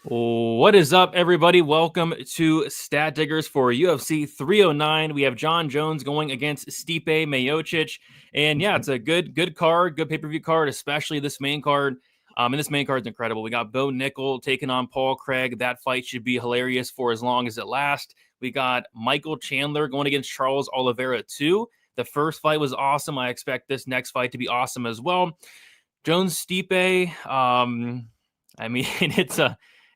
What is up, everybody? Welcome to Stat Diggers for UFC 309. We have John Jones going against Stipe Miocic, and yeah, it's a good card, good pay-per-view card, especially this main card. And this main card is incredible. We got Bo Nickel taking on Paul Craig. That fight should be hilarious for as long as it lasts. We got Michael Chandler going against Charles Oliveira too. The first fight was awesome. I expect this next fight to be awesome as well. Jones Stipe. I mean,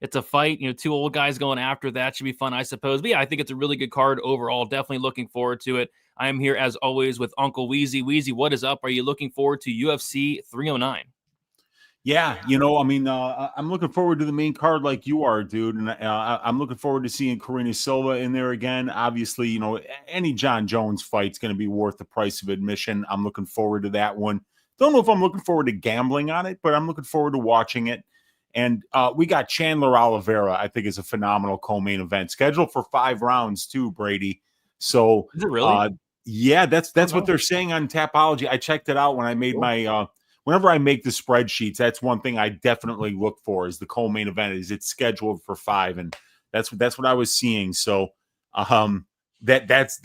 it's a fight, two old guys going after that. Should be fun, I suppose. But yeah, I think it's a really good card overall. Definitely looking forward to it. I am here as always with Uncle Wheezy. Wheezy, what is up? Are you looking forward to UFC 309? Yeah, I'm looking forward to the main card like you are, dude. And I'm looking forward to seeing Karina Silva in there again. Obviously, any John Jones fight's going to be worth the price of admission. I'm looking forward to that one. Don't know if I'm looking forward to gambling on it, but I'm looking forward to watching it. And we got Chandler Oliveira, I think is a phenomenal co-main event. Scheduled for 5 rounds too, Brady. So Is it really? yeah, that's what they're saying on Tapology. I checked it out when I made my whenever I make the spreadsheets. That's one thing I definitely look for is the co-main event. Is it's scheduled for 5, and that's what I was seeing. So that's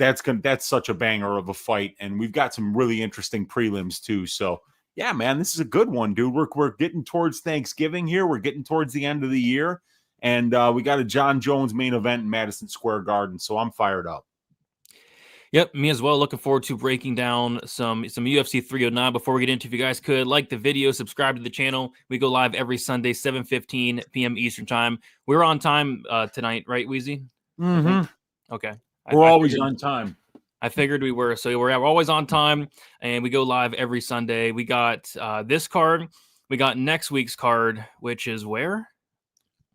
such a banger of a fight, and we've got some really interesting prelims too. So yeah, man, this is a good one, dude. We're getting towards Thanksgiving here. We're getting towards the end of the year, and we got a John Jones main event in Madison Square Garden. So I'm fired up. Yep, me as well. Looking forward to breaking down some UFC 309. Before we get into, if you guys could like the video, subscribe to the channel. We go live every Sunday, 7:15 p.m. Eastern time. We're on time tonight, right, Wheezy? Mm-hmm. Okay. We're always on time. I figured we were. So we're always on time, and we go live every Sunday. We got this card. We got next week's card, which is where?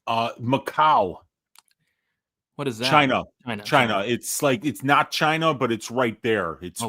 Macau. What is that? China. It's not China, but it's right there. It's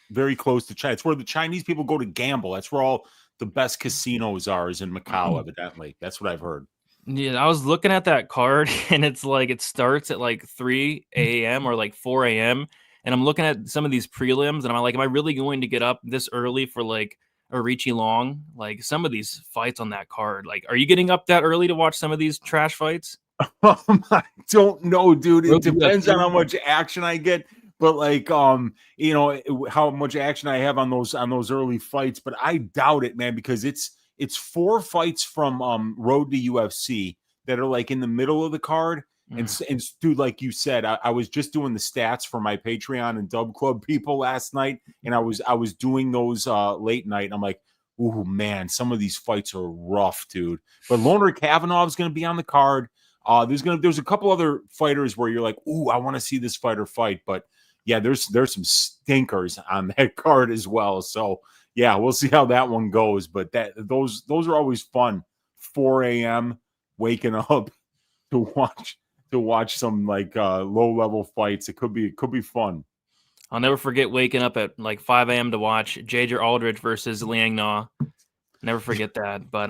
very close to China. It's where the Chinese people go to gamble. That's where all the best casinos are, is in Macau, evidently. That's what I've heard. Yeah, I was looking at that card, and it's like it starts at like 3 a.m. or like 4 a.m. And I'm looking at some of these prelims, and I'm like, am I really going to get up this early for like a Richie Long? Like some of these fights on that card. Like, are you getting up that early to watch some of these trash fights? I don't know, dude. It depends on how much action I get, but like how much action I have on those early fights. But I doubt it, man, because it's 4 fights from Road to UFC that are like in the middle of the card. And dude, like you said, I was just doing the stats for my Patreon and Dub Club people last night, and I was doing those late night. And I'm like, ooh, man, some of these fights are rough, dude. But Loner Kavanaugh is going to be on the card. There's a couple other fighters where you're like, ooh, I want to see this fighter fight. But yeah, there's some stinkers on that card as well. So yeah, we'll see how that one goes. But those are always fun. 4 a.m. waking up to watch some like low level fights. It could be fun. I'll never forget waking up at like 5 a.m. to watch J.J. Aldridge versus Liang Na. Never forget that, but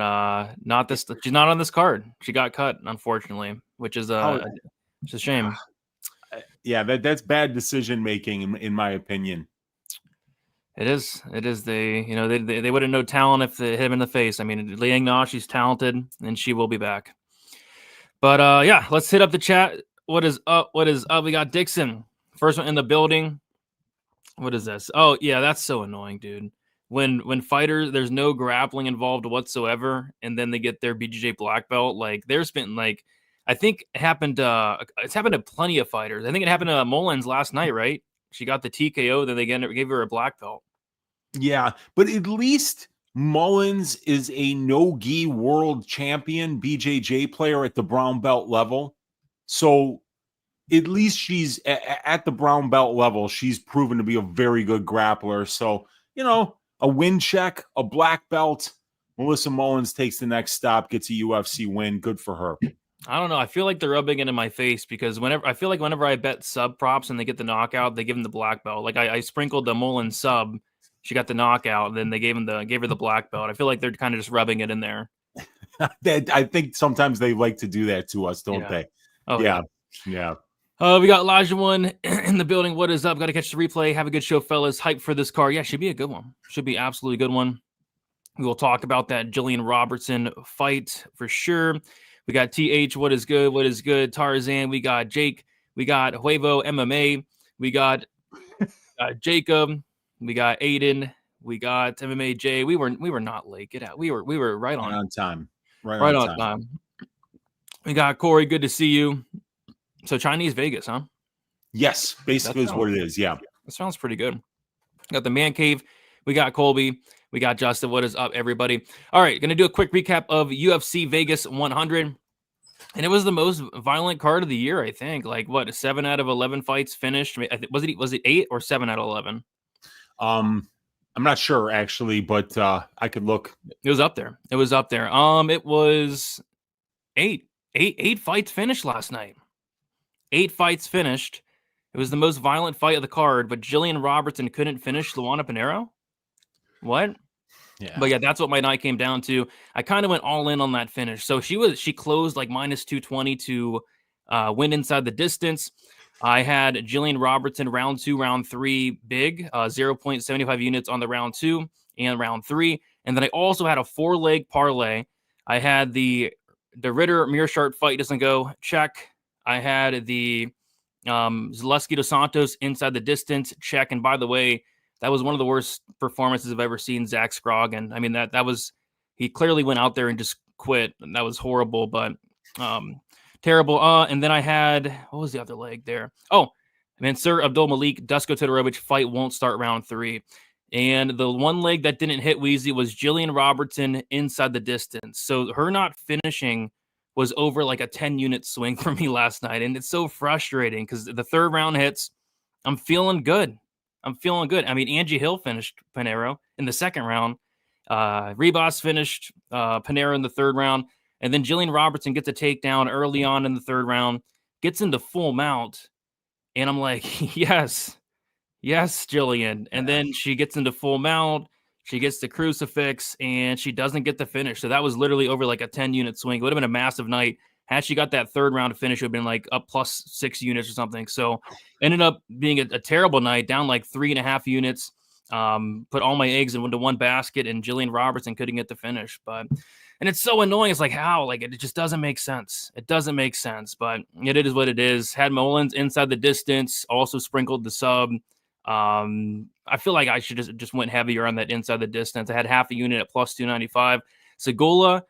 not this. She's not on this card. She got cut, unfortunately, which is it's a shame. Yeah, that's bad decision making, in my opinion. It is. They wouldn't know talent if they hit him in the face. I mean, Liang Na, she's talented, and she will be back. But yeah, let's hit up the chat. What is up? We got Dixon, first one in the building. What is this? Oh yeah, that's so annoying, dude. When fighters, there's no grappling involved whatsoever, and then they get their BJJ black belt. Like there's been like, I think it happened. It's happened to plenty of fighters. I think it happened to Mullins last night, right? She got the TKO, then they gave her a black belt. Yeah, but at least Mullins is a no-gi world champion BJJ player at the brown belt level. So at least she's at the brown belt level. She's proven to be a very good grappler. So a win check, a black belt. Melissa Mullins takes the next stop, gets a UFC win. Good for her. I don't know. I feel like they're rubbing it in my face because whenever I bet sub props and they get the knockout, they give them the black belt. Like I sprinkled the Mullins sub, she got the knockout, and then they gave her the black belt. I feel like they're kind of just rubbing it in there. I think sometimes they like to do that to us, don't they? Oh yeah. We got Elijah one in the building. What is up? Got to catch the replay. Have a good show, fellas. Hype for this card. Yeah, should be a good one. Should be absolutely good one. We will talk about that Jillian Robertson fight for sure. We got TH, what is good? What is good? Tarzan. We got Jake. We got Huevo MMA. We got Jacob. We got Aiden. We got MMA J. We were not late. Get out. We were right on time. Right on time. We got Corey. Good to see you. So Chinese Vegas, huh? Yes, basically is what it is. Yeah. That sounds pretty good. We got the Man Cave. We got Colby. We got Justin. What is up, everybody? All right, going to do a quick recap of UFC Vegas 100. And it was the most violent card of the year, I think. Like, what, 7 out of 11 fights finished? Was it 8 or 7 out of 11? I'm not sure, actually, but I could look. It was up there. It was 8. 8 fights finished last night. 8 fights finished. It was the most violent fight of the card, but Jillian Robertson couldn't finish Luana Pinheiro? What? Yeah. But yeah, that's what my night came down to. I kind of went all in on that finish. So she closed like minus 220 to win inside the distance. I had Jillian Robertson round 2, round 3 big, 0.75 units on the round 2 and round 3. And then I also had a 4-leg parlay. I had the Ritter Mearshart fight doesn't go, check. I had the Zaleski dos Santos inside the distance, check. And by the way, that was one of the worst performances I've ever seen Zach Scroggin. I mean, that was, he clearly went out there and just quit. And that was horrible, but terrible. And then I had, what was the other leg there? Oh, Mansur Abdul Malik, Dusko Todorovic fight won't start round 3. And the one leg that didn't hit Wheezy was Jillian Robertson inside the distance. So her not finishing was over like a 10-unit swing for me last night. And it's so frustrating because the third round hits. I'm feeling good. I mean, Angie Hill finished Pinheiro in the second round. Ribas finished Pinheiro in the third round. And then Jillian Robertson gets a takedown early on in the third round, gets into full mount. And I'm like, yes, Jillian. And then she gets into full mount. She gets the crucifix, and she doesn't get the finish. So that was literally over like a 10-unit swing. It would have been a massive night. Had she got that third round to finish, it would have been like up plus 6 units or something. So ended up being a terrible night, down like 3.5 units. Put all my eggs into one basket, and Jillian Robertson couldn't get the finish. And it's so annoying. It's like, how? Like, it just doesn't make sense. It doesn't make sense, but it is what it is. Had Mullins inside the distance, also sprinkled the sub. I feel like I should just went heavier on that inside the distance. I had half a unit at plus 295. Segula,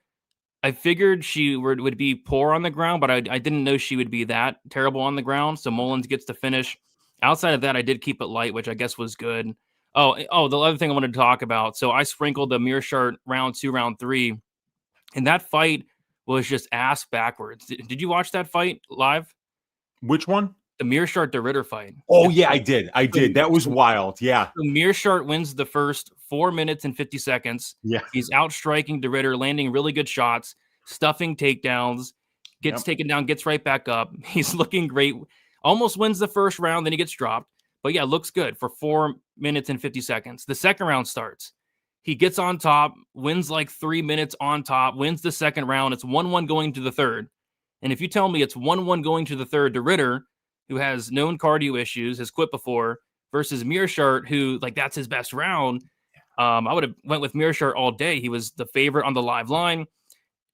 I figured she would be poor on the ground, but I didn't know she would be that terrible on the ground. So Mullins gets the finish. Outside of that, I did keep it light, which I guess was good. Oh, the other thing I wanted to talk about. So I sprinkled the Mearshart round 2, round 3, and that fight was just ass backwards. Did you watch that fight live? Which one? The Mearshart de Ritter fight. Oh, yeah, I did. That was wild. Yeah. So Mearshart wins the first 4 minutes and 50 seconds. Yeah. He's outstriking de Ritter, landing really good shots, stuffing takedowns, gets taken down, gets right back up. He's looking great. Almost wins the first round, then he gets dropped. But yeah, looks good for 4 minutes and 50 seconds. The second round starts. He gets on top, wins like 3 minutes on top, wins the second round. It's 1-1 going to the third. And if you tell me it's 1-1 going to the third, de Ritter, who has known cardio issues, has quit before, versus Mearshart, who, like, that's his best round, I would have went with Mearshart all day. He was the favorite on the live line.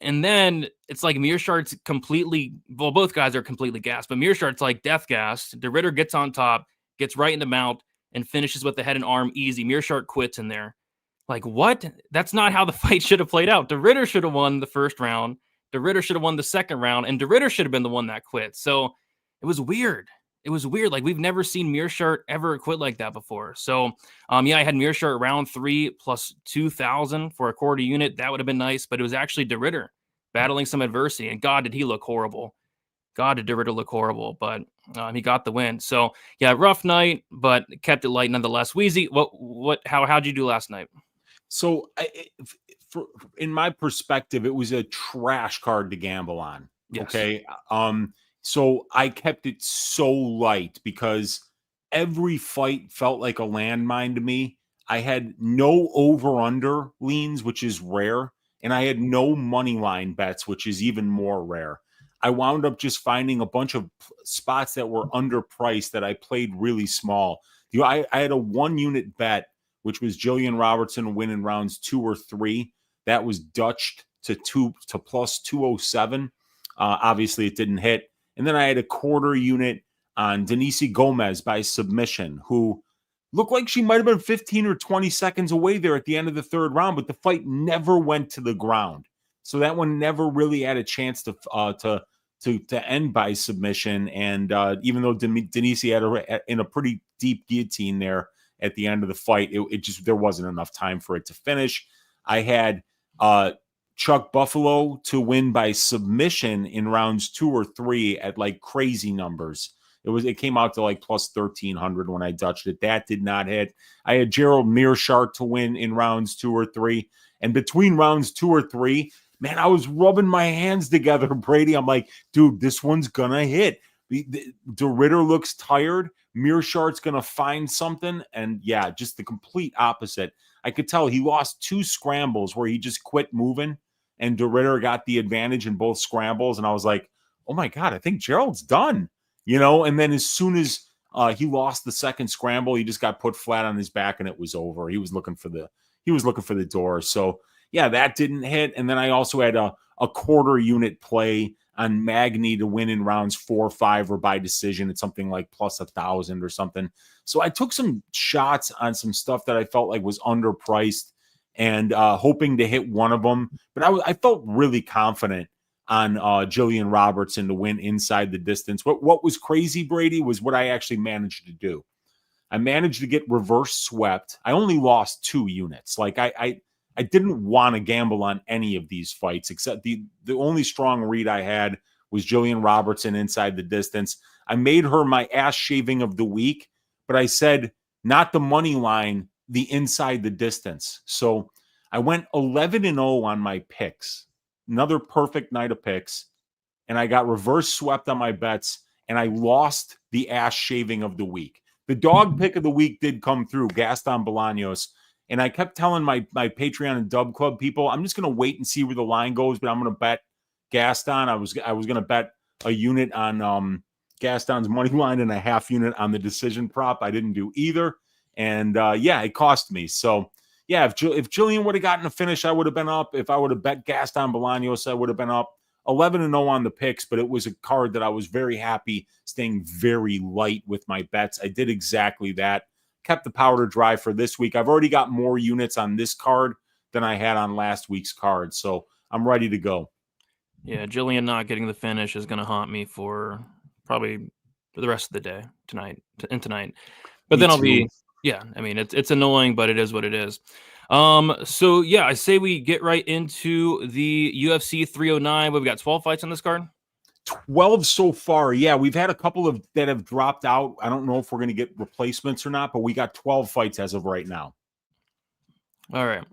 And then it's like Mearshart's completely, well, both guys are completely gassed, but Mearshart's like death gassed. De Ritter gets on top, gets right in the mount, and finishes with the head and arm easy. Mearshart quits in there. Like, what? That's not how the fight should have played out. De Ritter should have won the first round. De Ritter should have won the second round, and De Ritter should have been the one that quit. So it was weird. Like, we've never seen Mearshart ever quit like that before. So, I had Mearshart round 3 plus 2,000 for a quarter unit. That would have been nice, but it was actually De Ritter battling some adversity. And God, did he look horrible. God, did De Ritter look horrible, but he got the win. So, yeah, rough night, but kept it light nonetheless. Wheezy, how'd you do last night? So, in my perspective, it was a trash card to gamble on. Yes. Okay. So I kept it so light because every fight felt like a landmine to me. I had no over-under leans, which is rare, and I had no money line bets, which is even more rare. I wound up just finding a bunch of spots that were underpriced that I played really small. I had a 1-unit bet, which was Jillian Robertson winning rounds 2 or 3. That was Dutched to plus 207. Obviously, it didn't hit. And then I had a quarter unit on Diniz Gomez by submission, who looked like she might have been 15 or 20 seconds away there at the end of the third round, but the fight never went to the ground. So that one never really had a chance to end by submission. And even though Diniz had in a pretty deep guillotine there at the end of the fight, it just there wasn't enough time for it to finish. I had Chuck Buffalo to win by submission in rounds 2 or 3 at like crazy numbers. It came out to like plus 1,300 when I Dutched it. That did not hit. I had Gerald Meerschaert to win in rounds 2 or 3. And between rounds 2 or 3, man, I was rubbing my hands together, Brady. I'm like, dude, this one's going to hit. De Ritter looks tired. Meerschaert's going to find something. And yeah, just the complete opposite. I could tell he lost 2 scrambles where he just quit moving, and De Ritter got the advantage in both scrambles. And I was like, oh my God, I think Gerald's done. And then as soon as he lost the second scramble, he just got put flat on his back and it was over. He was looking for the door. So yeah, that didn't hit. And then I also had a quarter unit play on Magny to win in rounds 4 or 5 or by decision. It's something like plus 1,000 or something. So I took some shots on some stuff that I felt like was underpriced and hoping to hit one of them. But I felt really confident on Jillian Robertson to win inside the distance. What was crazy, Brady, was what I actually managed to do. I managed to get reverse swept. I only lost 2 units. Like I didn't want to gamble on any of these fights, except the only strong read I had was Jillian Robertson inside the distance. I made her my ass shaving of the week, but I said not the money line, the inside the distance. So I went 11-0 on my picks. Another perfect night of picks, and I got reverse swept on my bets, and I lost the ass shaving of the week. The dog pick of the week did come through, Gaston Bolaños, and I kept telling my Patreon and Dub Club people, I'm just going to wait and see where the line goes, but I'm going to bet Gaston. I was going to bet a unit on Gaston's money line and a half unit on the decision prop. I didn't do either, and yeah, it cost me. So yeah, if Jillian would have gotten a finish, I would have been up. If I would have bet Gaston Bolaños, I would have been up 11-0 on the picks, but it was a card that I was very happy staying very light with my bets. I did exactly that. Kept the powder dry for this week. I've already got more units on this card than I had on last week's card, so I'm ready to go. Yeah, Jillian not getting the finish is going to haunt me for probably for the rest of the day tonight. But then I'll be... Yeah, I mean, it's annoying, but it is what it is. So yeah, I say we get right into the UFC 309. We've got 12 fights on this card. 12 so far. Yeah, we've had a couple of that have dropped out. I don't know if we're going to get replacements or not, but we got 12 fights as of right now. All right.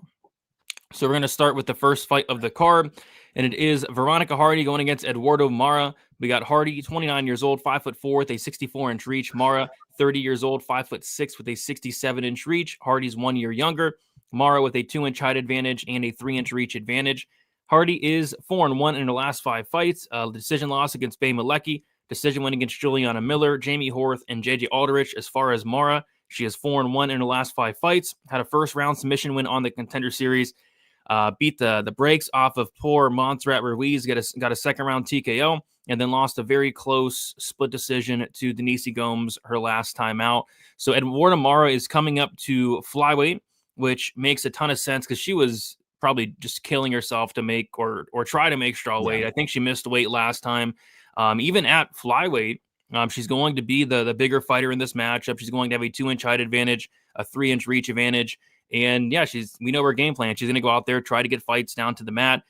So we're going to start with the first fight of the card, and it is Veronica Hardy going against Eduardo Moura. We got Hardy, 29 years old, 5'4" with a 64-inch reach. Moura, 30 years old, 5'6" with a 67-inch reach. Hardy's 1 year younger. Moura with a 2-inch height advantage and a 3-inch reach advantage. Hardy is 4-1 in her last 5 fights. Decision loss against Bay Malecki. Decision win against Juliana Miller, Jamie Horth, and JJ Aldrich. As far as Moura, she is 4-1 in her last 5 fights. Had a first-round submission win on the Contender Series. Beat the brakes off of poor Montserrat Ruiz, got a second-round TKO, and then lost a very close split decision to Diniz Gomez her last time out. So Eduardo Moura is coming up to flyweight, which makes a ton of sense because she was probably just killing herself to make or try to make strawweight. Yeah. I think she missed weight last time. Even at flyweight, she's going to be the bigger fighter in this matchup. She's going to have a 2-inch height advantage, a 3-inch reach advantage. And yeah, we know her game plan. She's going to go out there, try to get fights down to the mat.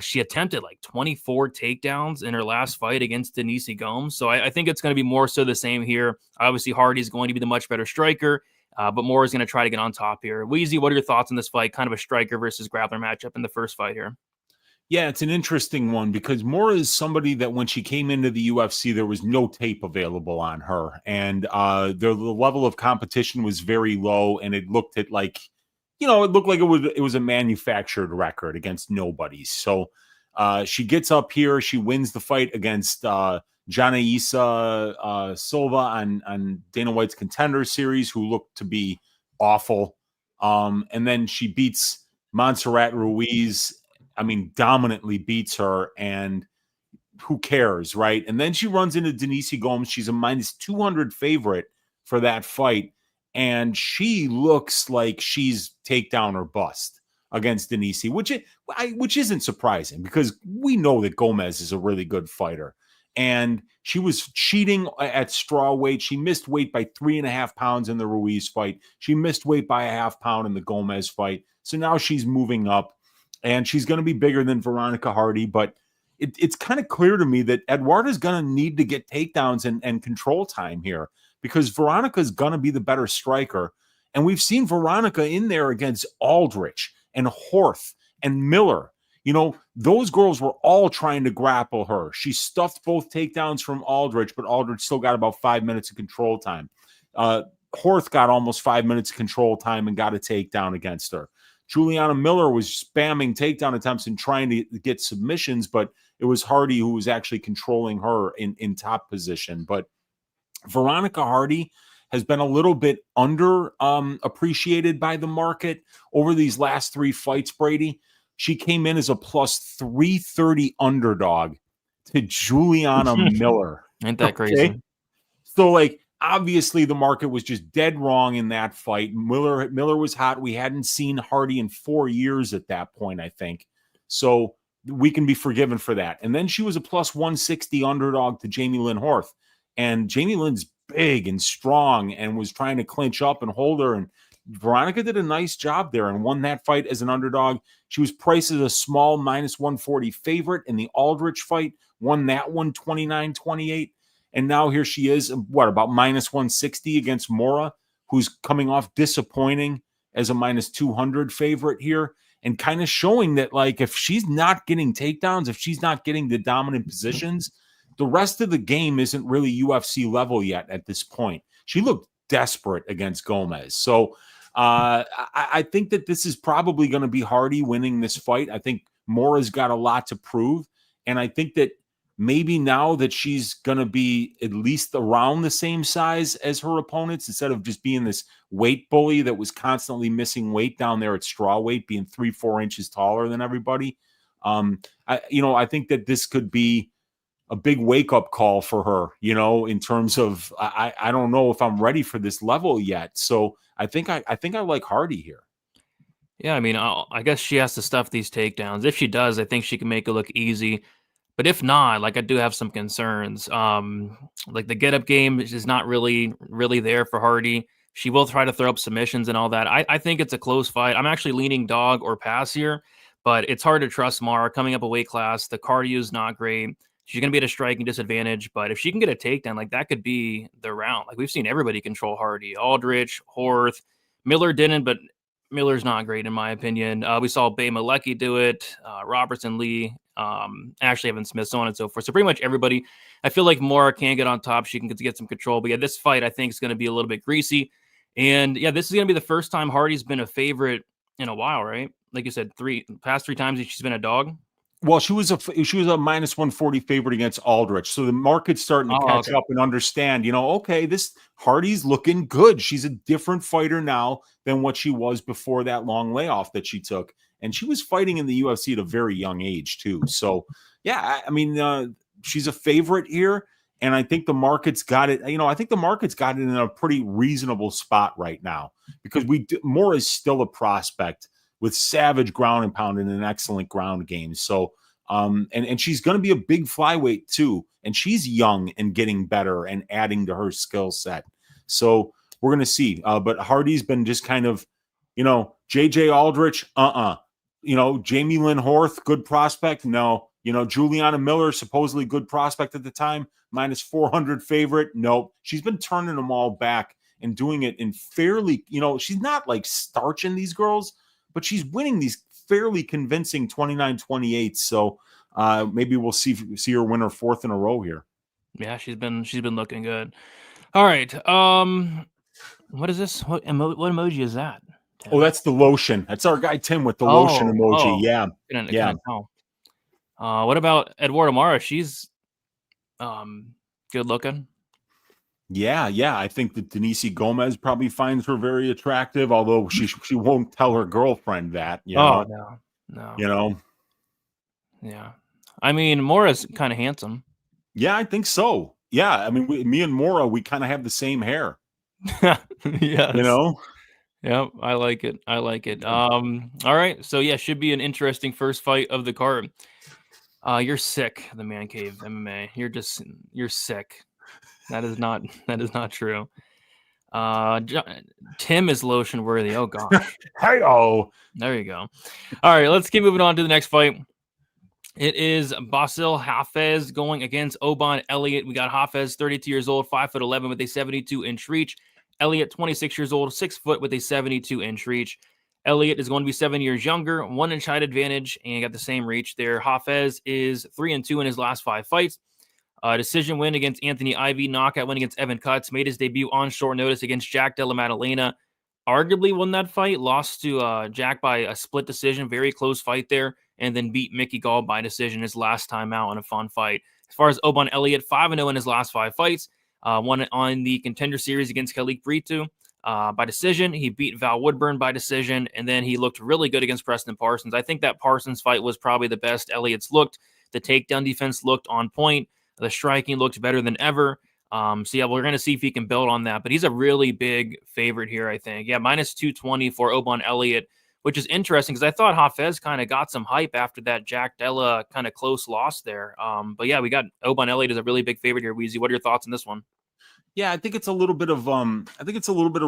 She attempted like 24 takedowns in her last fight against Diniz Gomez. So I think it's going to be more so the same here. Obviously, Hardy's going to be the much better striker, but Moura is going to try to get on top here. Weezy, what are your thoughts on this fight? Kind of a striker versus grappler matchup in the first fight here. Yeah, it's an interesting one because Moura is somebody that when she came into the UFC, there was no tape available on her. And the level of competition was very low, and it looked at like, it looked like it was a manufactured record against nobody. So she gets up here, she wins the fight against Janaisa Silva on Dana White's Contender Series, who looked to be awful. And then she beats Montserrat Ruiz. I mean, dominantly beats her. And who cares, right? And then she runs into Diniz Gomes. She's a minus 200 favorite for that fight. And she looks like she's takedown or bust against Diniz, which isn't surprising because we know that Gomez is a really good fighter. And she was cheating at straw weight. She missed weight by 3.5 pounds in the Ruiz fight. She missed weight by a half pound in the Gomez fight. So now she's moving up, and she's going to be bigger than Veronica Hardy. But it's kind of clear to me that Eduarda's going to need to get takedowns and control time here because Veronica's going to be the better striker. And we've seen Veronica in there against Aldrich and Horth and Miller. You know, those girls were all trying to grapple her. She stuffed both takedowns from Aldrich, but Aldrich still got about 5 minutes of control time. Horth got almost 5 minutes of control time and got a takedown against her. Juliana Miller was spamming takedown attempts and trying to get submissions, but it was Hardy who was actually controlling her in top position. But Veronica Hardy has been a little bit under appreciated by the market over these last 3 fights, Brady. She came in as a plus 330 underdog to Juliana Miller. Ain't that crazy? So, like, obviously the market was just dead wrong in that fight. Miller was hot. We hadn't seen Hardy in 4 years at that point, I think. So we can be forgiven for that. And then she was a plus 160 underdog to Jamie Lynn Horth. And Jamie Lynn's big and strong and was trying to clinch up and hold her. And Veronica did a nice job there and won that fight as an underdog. She was priced as a small minus 140 favorite in the Aldrich fight, won that one 29-28. And now here she is, about minus 160 against Moura, who's coming off disappointing as a minus 200 favorite here, and kind of showing that, like, if she's not getting takedowns, if she's not getting the dominant positions, the rest of the game isn't really UFC level yet at this point. She looked desperate against Gomez. So I think that this is probably going to be Hardy winning this fight. I think Mora's got a lot to prove. And I think that maybe now that she's going to be at least around the same size as her opponents, instead of just being this weight bully that was constantly missing weight down there at straw weight, being 3-4 inches taller than everybody. I think that this could be a big wake-up call for her, in terms of I don't know if I'm ready for this level yet. So I think I like Hardy here. Yeah, I mean, I guess she has to stuff these takedowns. If she does, I think she can make it look easy. But if not, like, I do have some concerns. Like, the get-up game is not really there for Hardy. She will try to throw up submissions and all that. I think it's a close fight. I'm actually leaning dog or pass here, but it's hard to trust Moura coming up a weight class. The cardio is not great. She's going to be at a striking disadvantage, but if she can get a takedown, like, that could be the round. Like, we've seen everybody control Hardy. Aldrich, Horth, Miller didn't, but Miller's not great in my opinion. We saw Bay Malecki do it, Robertson Lee, Ashley Evans Smith, so on and so forth. So pretty much everybody. I feel like Moura can get on top. She can get some control. But yeah, this fight I think is going to be a little bit greasy. And yeah, this is going to be the first time Hardy's been a favorite in a while, right? Like you said, past three times she's been a dog. Well, she was a minus 140 favorite against Aldrich. So the market's starting to catch up and understand, okay, this Hardy's looking good. She's a different fighter now than what she was before that long layoff that she took. And she was fighting in the UFC at a very young age too. So yeah, I mean, she's a favorite here. And I think the market's got it. I think the market's got it in a pretty reasonable spot right now because Moura is still a prospect with savage ground and pound and an excellent ground game. So, and she's going to be a big flyweight too. And she's young and getting better and adding to her skill set. So we're going to see. But Hardy's been just kind of, JJ Aldrich, Jamie Lynn Horth, good prospect. No, Juliana Miller, supposedly good prospect at the time, minus 400 favorite. No, she's been turning them all back and doing it in fairly, she's not like starching these girls, but she's winning these fairly convincing 29-28. So maybe we'll see her win her fourth in a row here. Yeah, she's been looking good. All right. What is this? What emoji is that? Oh, that's the lotion. That's our guy Tim with the lotion emoji. Yeah. Yeah. What about Eduarda Moura? She's good looking. Yeah. I think that Diniz Gomez probably finds her very attractive, although she won't tell her girlfriend that. No. Yeah. I mean, Moura's kind of handsome. Yeah, I think so. Yeah, I mean, me and Moura, we kind of have the same hair. Yes. You know? Yep, I like it. I like it. All right. So yeah, should be an interesting first fight of the card. You're sick, the Man Cave MMA. You're sick. That is not true. Tim is lotion worthy. Oh gosh. Hey-oh. There you go. All right, let's keep moving on to the next fight. It is Basil Hafez going against Oban Elliott. We got Hafez, 32 years old, 5'11" with a 72-inch reach. Elliott, 26 years old, 6 foot with a 72-inch reach. Elliott is going to be 7 years younger, 1-inch height advantage, and got the same reach there. Hafez is 3-2 in his last 5 fights. Decision win against Anthony Ivy, knockout win against Evan Cutts, made his debut on short notice against Jack Della Maddalena. Arguably won that fight, lost to Jack by a split decision, very close fight there, and then beat Mickey Gaul by decision his last time out in a fun fight. As far as Oban Elliott, 5-0 in his last 5 fights. Won on the Contender Series against Kalik Brito by decision. He beat Val Woodburn by decision, and then he looked really good against Preston Parsons. I think that Parsons fight was probably the best Elliott's looked. The takedown defense looked on point. The striking looked better than ever. So yeah, we're going to see if he can build on that. But he's a really big favorite here, I think. Yeah, minus 220 for Oban Elliott, which is interesting because I thought Hafez kind of got some hype after that Jack Della kind of close loss there. But yeah, we got Oban Elliott as a really big favorite here. Weezy, what are your thoughts on this one? Yeah, I think it's a little bit of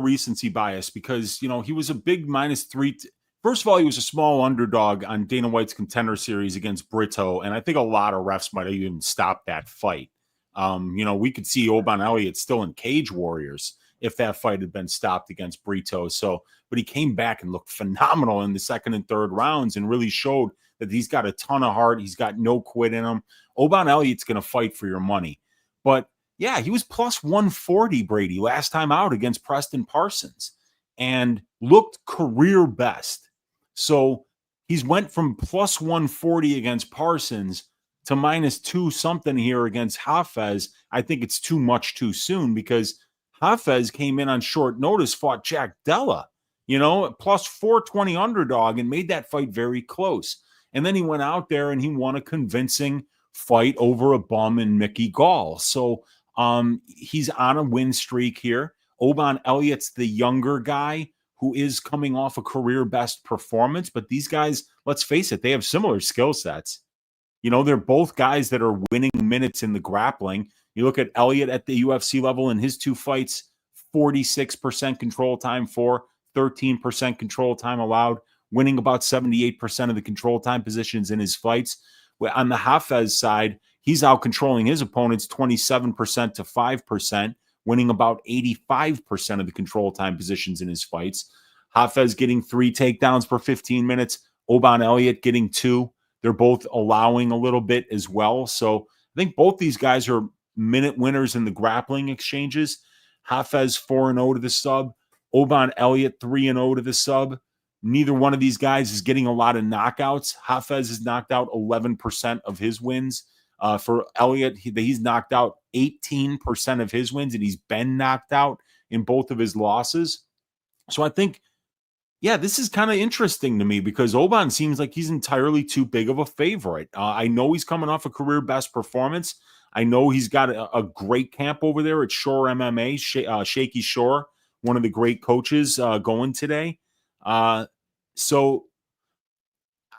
recency bias because he was a big -3. First of all, he was a small underdog on Dana White's Contender Series against Brito, and I think a lot of refs might have even stopped that fight. We could see Oban Elliott still in Cage Warriors if that fight had been stopped against Brito. So, but he came back and looked phenomenal in the second and third rounds and really showed that he's got a ton of heart. He's got no quit in him. Oban Elliott's going to fight for your money. But yeah, he was plus 140, Brady, last time out against Preston Parsons and looked career best. So he's went from plus 140 against Parsons to -2 something here against Hafez. I think it's too much too soon because Hafez came in on short notice, fought Jack Della, plus 420 underdog and made that fight very close. And then he went out there and he won a convincing fight over a bum in Mickey Gaul. So he's on a win streak here. Oban Elliott's the younger guy who is coming off a career best performance. But these guys, let's face it, they have similar skill sets. They're both guys that are winning minutes in the grappling. You look at Elliott at the UFC level in his 2 fights, 46% control time for, 13% control time allowed, winning about 78% of the control time positions in his fights. On the Hafez side, he's out controlling his opponents 27% to 5%, winning about 85% of the control time positions in his fights. Hafez getting 3 takedowns per 15 minutes. Oban Elliott getting 2. They're both allowing a little bit as well. So I think both these guys are minute winners in the grappling exchanges. Hafez 4-0 to the sub. Oban Elliott 3-0 to the sub. Neither one of these guys is getting a lot of knockouts. Hafez has knocked out 11% of his wins. For Elliott, he's knocked out 18% of his wins, and he's been knocked out in both of his losses. So I think, yeah, this is kind of interesting to me because Oban seems like he's entirely too big of a favorite. I know he's coming off a career best performance. I know he's got a great camp over there at Shore MMA, Shaky Shore, one of the great coaches going today. So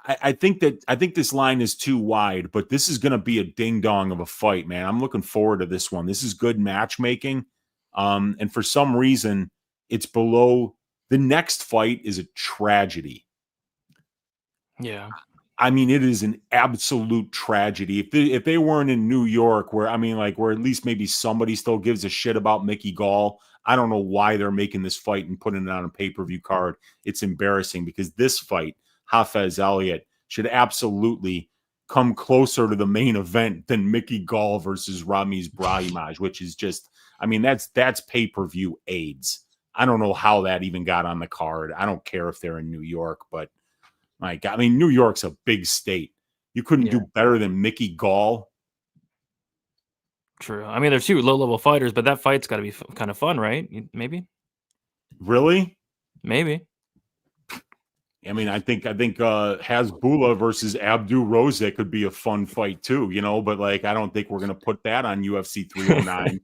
I think this line is too wide, but this is going to be a ding dong of a fight, man. I'm looking forward to this one. This is good matchmaking. And for some reason, it's below. The next fight is a tragedy. Yeah. I mean, it is an absolute tragedy. If they weren't in New York, where at least maybe somebody still gives a shit about Mickey Gaul, I don't know why they're making this fight and putting it on a pay-per-view card. It's embarrassing because this fight, Hafez Elliott, should absolutely come closer to the main event than Mickey Gaul versus Ramiz Brahimaj, which is just, that's pay-per-view AIDS. I don't know how that even got on the card. I don't care if they're in New York, but my God, New York's a big state. You couldn't do better than Mickey Gaul. True. They're 2 low-level fighters, but that fight's got to be kind of fun, right? Maybe. Really? Maybe. I mean, I think Hasbulla versus Abdu Rosa could be a fun fight too, but like I don't think we're gonna put that on UFC 309.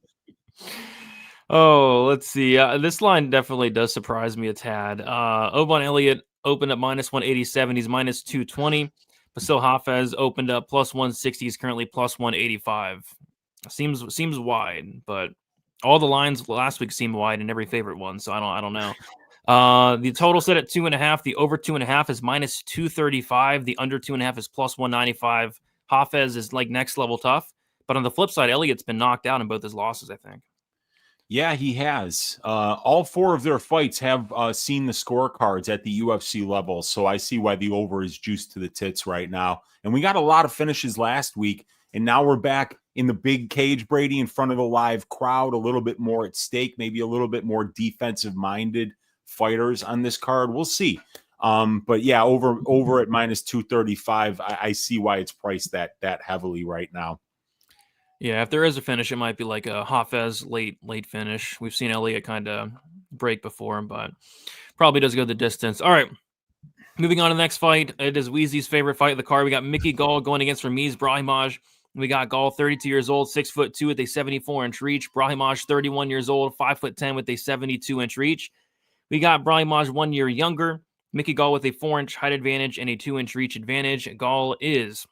Oh, let's see. This line definitely does surprise me a tad. Oban Elliott opened up -187. He's -220. Basil Hafez opened up +160. He's currently +185. Seems wide, but all the lines last week seemed wide in every favorite one, so I don't know. The total set at 2.5. The over 2.5 is -235. The under 2.5 is +195. Hafez is like next level tough, but on the flip side, Elliott's been knocked out in both his losses, I think. Yeah, he has. All 4 of their fights have seen the scorecards at the UFC level, so I see why the over is juiced to the tits right now. And we got a lot of finishes last week, and now we're back in the big cage, Brady, in front of the live crowd, a little bit more at stake, maybe a little bit more defensive-minded fighters on this card. We'll see. But yeah, over at -235, I see why it's priced that heavily right now. Yeah, if there is a finish, it might be like a Hafez late finish. We've seen Elliott kind of break before him, but probably does go the distance. All right, moving on to the next fight. It is Weezy's favorite fight of the card. We got McGhee Gaul going against Ramiz Brahimaj. We got Gaul, 32 years old, 6'2" with a 74-inch reach. Brahimaj, 31 years old, 5'10" with a 72-inch reach. We got Brahimaj 1 year younger. McGhee Gaul with a 4-inch height advantage and a 2-inch reach advantage. Gaul is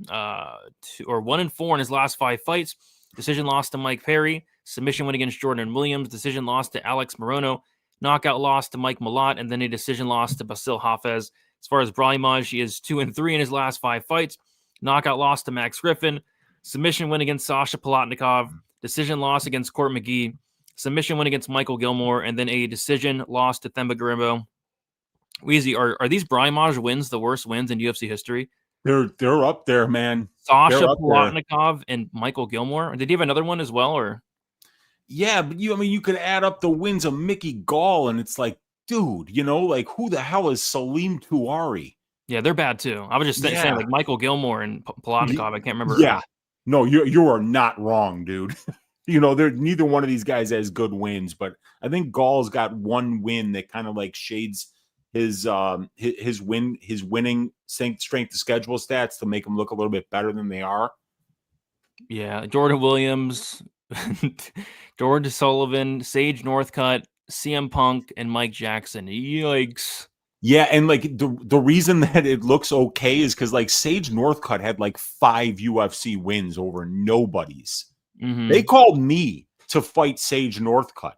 1-4 in his last 5 fights. Decision loss to Mike Perry. Submission win against Jordan Williams. Decision loss to Alex Morono. Knockout loss to Mike Malott, and then a decision loss to Basil Hafez. As far as Brahimaj, he is 2-3 in his last 5 fights. Knockout loss to Max Griffin. Submission win against Sasha Palatnikov. Decision loss against Court McGhee. Submission win against Michael Gilmore, and then a decision loss to Themba Garimbo. Weezy, are these Brahimaj wins the worst wins in UFC history? They're up there, man. Sasha Palatnikov and Michael Gilmore. Did he have another one as well, or? Yeah, but you could add up the wins of McGhee Gaul, and it's like, dude, like who the hell is Salim Touari? Yeah, they're bad too. I was just saying, like Michael Gilmore and Palatnikov. I can't remember. Yeah, no, you are not wrong, dude. Neither one of these guys has good wins, but I think Gaul's got one win that kind of like shades his winning strength to schedule stats to make them look a little bit better than they are. Yeah, Jordan Williams, George Sullivan, Sage Northcutt, CM Punk, and Mike Jackson. Yikes. Yeah, and like the reason that it looks okay is because like Sage Northcutt had like 5 UFC wins over nobodies. Mm-hmm. They called me to fight Sage Northcutt.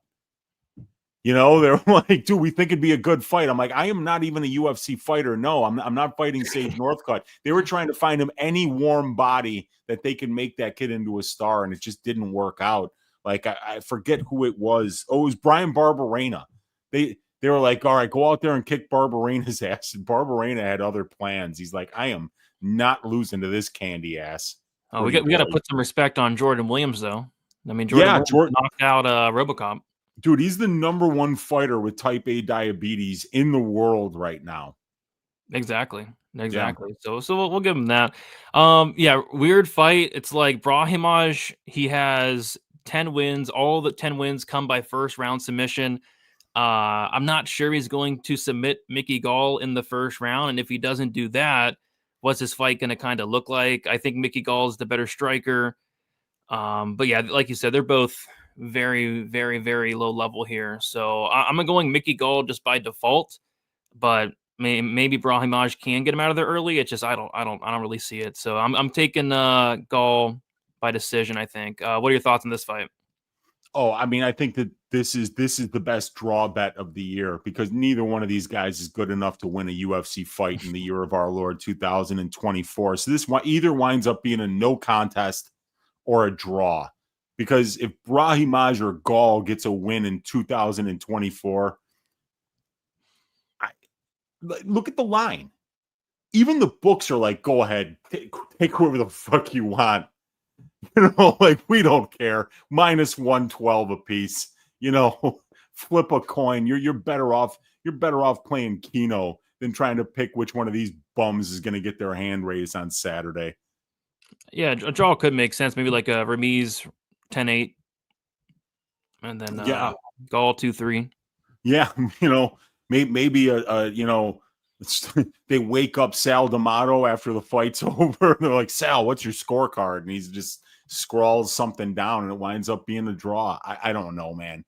They're like, dude, we think it'd be a good fight. I'm like, I am not even a UFC fighter. No, I'm not fighting Sage Northcutt. They were trying to find him any warm body that they can make that kid into a star, and it just didn't work out. Like, I forget who it was. Oh, it was Brian Barberena. They were like, all right, go out there and kick Barberena's ass. And Barberena had other plans. He's like, I am not losing to this candy ass. Oh, we got to put some respect on Jordan Williams, though. I mean, Jordan knocked out Robocop. Dude, he's the #1 fighter with type A diabetes in the world right now. Exactly. Yeah. So we'll give him that. Weird fight. It's like Brahimaj, he has 10 wins. All the 10 wins come by first round submission. I'm not sure he's going to submit McGhee Gaul in the first round, and if he doesn't do that, what's his fight going to kind of look like? I think McGhee Gaul is the better striker. But yeah, like you said, they're both very, very, very low level here. So I'm going McGhee Gaul just by default, but maybe Brahimaj can get him out of there early. It's just I don't really see it. So I'm taking Gaul by decision, I think. What are your thoughts on this fight? Oh, I mean, I think that this is the best draw bet of the year because neither one of these guys is good enough to win a UFC fight in the year of our Lord 2024. So this one either winds up being a no contest or a draw. Because if Brahimaj or Gaul gets a win in 2024, look at the line. Even the books are like, go ahead, take whoever the fuck you want. Like we don't care. -112 a piece. Flip a coin. You're better off. You're better off playing Keno than trying to pick which one of these bums is going to get their hand raised on Saturday. Yeah, a draw could make sense. Maybe like a Ramiz 10-8, and then Gaul 2-3. Yeah, maybe they wake up Sal D'Amato after the fight's over. They're like, Sal, what's your scorecard? And he's just scrawls something down, and it winds up being a draw. I don't know, man.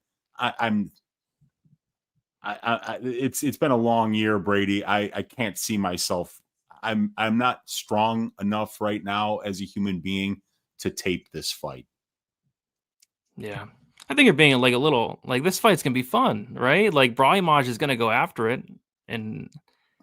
It's been a long year, Brady. I can't see myself. I'm not strong enough right now as a human being to tape this fight. Yeah. I think you're being like a little like this fight's gonna be fun, right? Like Brahimaj is gonna go after it, and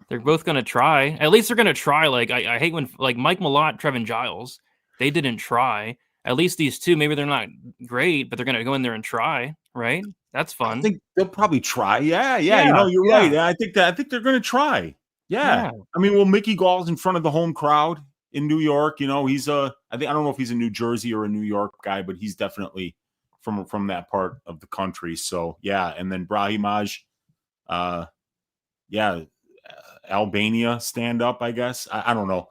they're both gonna try. At least they're gonna try. Like I hate when like Mike Malott, Trevin Giles, they didn't try. At least these two, maybe they're not great, but they're gonna go in there and try, right? That's fun. I think they'll probably try. Yeah. You're right. I think they're gonna try. Yeah. I mean, well, Mickey Gall's in front of the home crowd in New York. He's I don't know if he's a New Jersey or a New York guy, but he's definitely from that part of the country. So yeah, and then Brahimaj, Albania stand up, I guess. I don't know.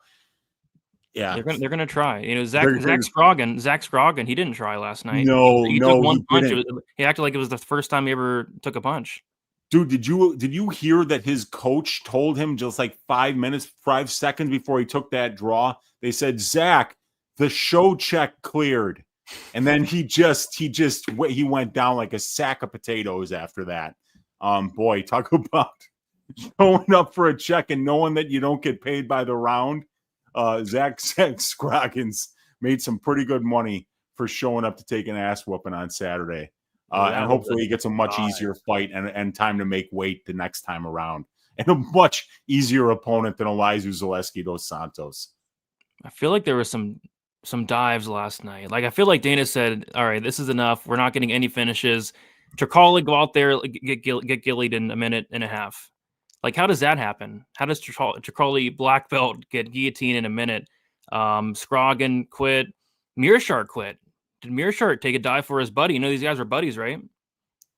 Yeah, they're gonna try. Zach Scroggin, he didn't try last night. He took one punch. He acted like it was the first time he ever took a punch. Dude, did you hear that his coach told him just like 5 seconds before he took that draw? They said, Zach, the show check cleared. And then he went down like a sack of potatoes after that. Boy, talk about showing up for a check and knowing that you don't get paid by the round. Zach Scroggins made some pretty good money for showing up to take an ass whooping on Saturday. And hopefully he gets a much easier fight and time to make weight the next time around. And a much easier opponent than Elizeu Zaleski dos Santos. I feel like there was some dives last night. Like I feel like Dana said, all right, this is enough. We're not getting any finishes. Tricoli go out there, get gillied in a minute and a half. Like, how does that happen? How does Tricoli black belt get guillotined in a minute? Scroggin quit. Mearshart quit. Did Mearshart take a dive for his buddy? These guys were buddies, right?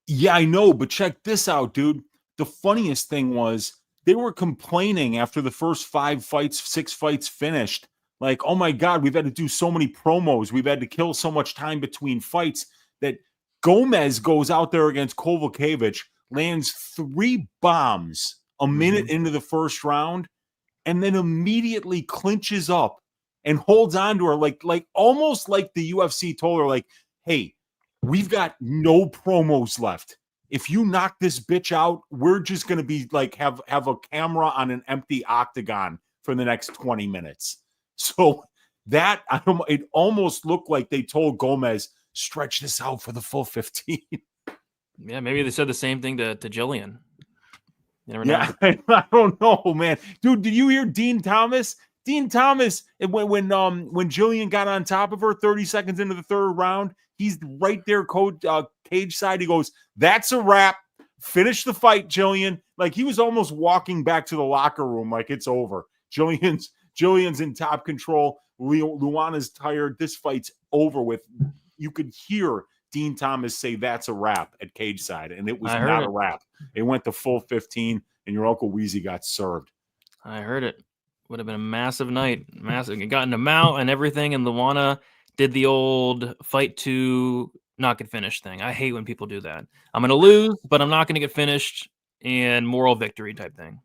Yeah, I know, but check this out, dude. The funniest thing was they were complaining after the first 6 fights finished. Like, oh my God, we've had to do so many promos. We've had to kill so much time between fights that Gomez goes out there against Kovalevich, lands 3 bombs a minute into the first round, and then immediately clinches up and holds on to her like almost like the UFC told her, like, hey, we've got no promos left. If you knock this bitch out, we're just going to be like have a camera on an empty octagon for the next 20 minutes. So that it almost looked like they told Gomez, stretch this out for the full 15. Yeah, maybe they said the same thing to Jillian. You never know. Yeah, I don't know, man. Dude, did you hear Dean Thomas? Dean Thomas, when Jillian got on top of her 30 seconds into the third round, he's right there, cage side. He goes, "That's a wrap. Finish the fight, Jillian." Like he was almost walking back to the locker room, like it's over. Jillian's in top control. Luana's tired. This fight's over with. You could hear Dean Thomas say that's a wrap at cage side, and it was not a wrap. It went to full 15, and your Uncle Weezy got served. I heard it. Would have been a massive night. Massive. It got in the mount and everything, and Luana did the old fight to not get finished thing. I hate when people do that. I'm going to lose, but I'm not going to get finished, and moral victory type thing.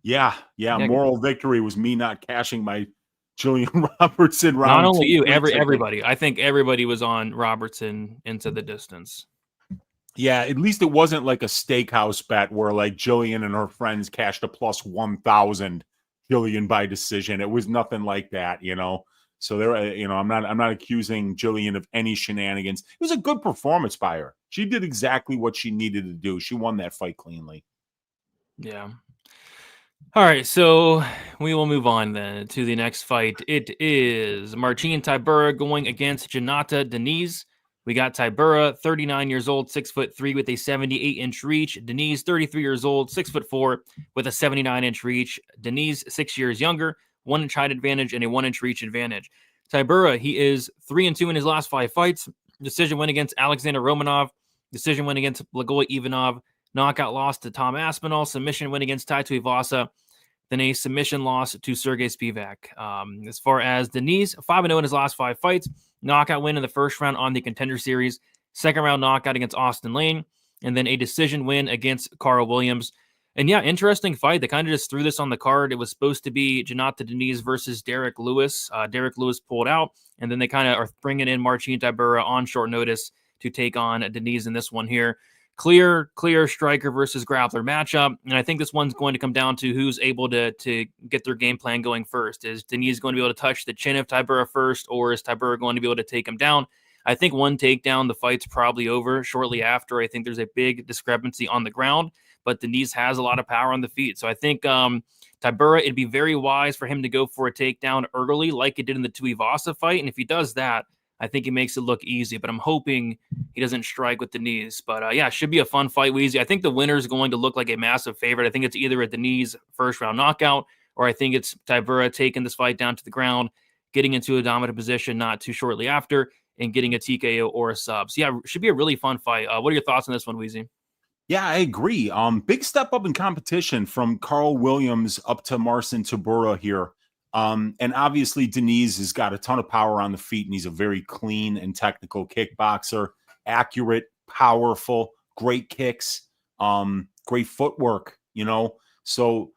Yeah. Moral victory was me not cashing my Jillian Robertson round. Not only you, everybody. I think everybody was on Robertson into the distance. Yeah, at least it wasn't like a steakhouse bet where like Jillian and her friends cashed a plus 1,000 Jillian by decision. It was nothing like that, So there, I'm not accusing Jillian of any shenanigans. It was a good performance by her. She did exactly what she needed to do. She won that fight cleanly. Yeah. All right, so we will move on then to the next fight. It is Marcin Tybura going against Jonata Diniz. We got Tybura, 39 years old, 6'3" with a 78-inch reach. Diniz, 33 years old, 6'4" with a 79-inch reach. Diniz, 6 years younger, 1-inch height advantage and a 1-inch reach advantage. Tybura, he is 3-2 in his last 5 fights. Decision win against Alexander Romanov. Decision win against Blagoy Ivanov. Knockout loss to Tom Aspinall. Submission win against Tai Tuivasa. Then a submission loss to Sergey Spivak. As far as Diniz, 5-0 in his last 5 fights. Knockout win in the first round on the Contender Series. Second round knockout against Austin Lane. And then a decision win against Carl Williams. And yeah, interesting fight. They kind of just threw this on the card. It was supposed to be Jonathan Diniz versus Derek Lewis. Derek Lewis pulled out, and then they kind of are bringing in Marcin Tybura on short notice to take on Diniz in this one here. Clear striker versus grappler matchup. And I think this one's going to come down to who's able to get their game plan going first. Is Diniz going to be able to touch the chin of Tybura first, or is Tybura going to be able to take him down? I think one takedown, the fight's probably over shortly after. I think there's a big discrepancy on the ground, but Diniz has a lot of power on the feet. So I think Tybura, it'd be very wise for him to go for a takedown early like he did in the Tuivasa fight. And if he does that, I think he makes it look easy. But I'm hoping he doesn't strike with Diniz. But yeah, should be a fun fight, Weezy. I think the winner is going to look like a massive favorite. I think it's either a Diniz first-round knockout, or I think it's Tybura taking this fight down to the ground, getting into a dominant position not too shortly after, and getting a TKO or a sub. So yeah, should be a really fun fight. What are your thoughts on this one, Weezy? Yeah, I agree. Big step up in competition from Carl Williams up to Marcin Tybura here. And obviously Diniz has got a ton of power on the feet, and he's a very clean and technical kickboxer, accurate, powerful, great kicks, great footwork, So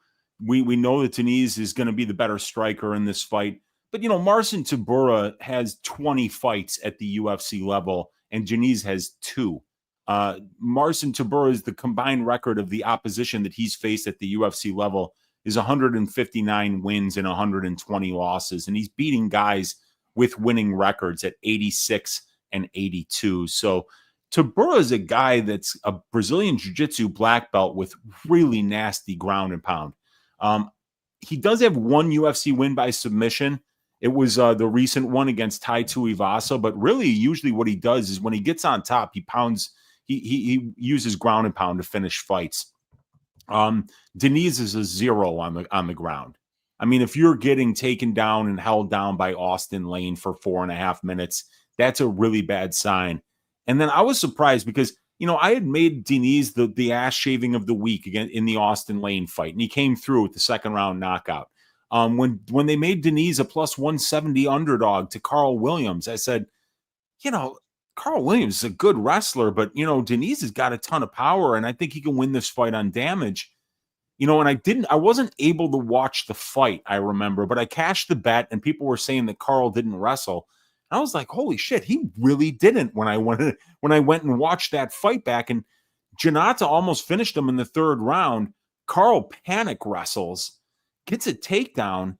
we know that Diniz is going to be the better striker in this fight. But, Marcin Tybura has 20 fights at the UFC level, and Diniz has 2. Marcin Tybura is the combined record of the opposition that he's faced at the UFC level is 159 wins and 120 losses. And he's beating guys with winning records at 86 and 82. So Tybura is a guy that's a Brazilian Jiu-Jitsu black belt with really nasty ground and pound. He does have one UFC win by submission. It was the recent one against Tai Tuivasa, but really usually what he does is when he gets on top, he pounds, he uses ground and pound to finish fights. Diniz is a 0 on the ground. I mean, if you're getting taken down and held down by Austin Lane for 4.5 minutes, that's a really bad sign. And then I was surprised because, I had made Diniz the ass shaving of the week again in the Austin Lane fight, and he came through with the second round knockout. When they made Diniz a plus 170 underdog to Carl Williams, I said, Carl Williams is a good wrestler, but, Diniz has got a ton of power, and I think he can win this fight on damage. And I wasn't able to watch the fight, I remember, but I cashed the bet, and people were saying that Carl didn't wrestle. And I was like, holy shit, he really didn't when I went and watched that fight back. And Janata almost finished him in the third round. Carl panic wrestles, gets a takedown.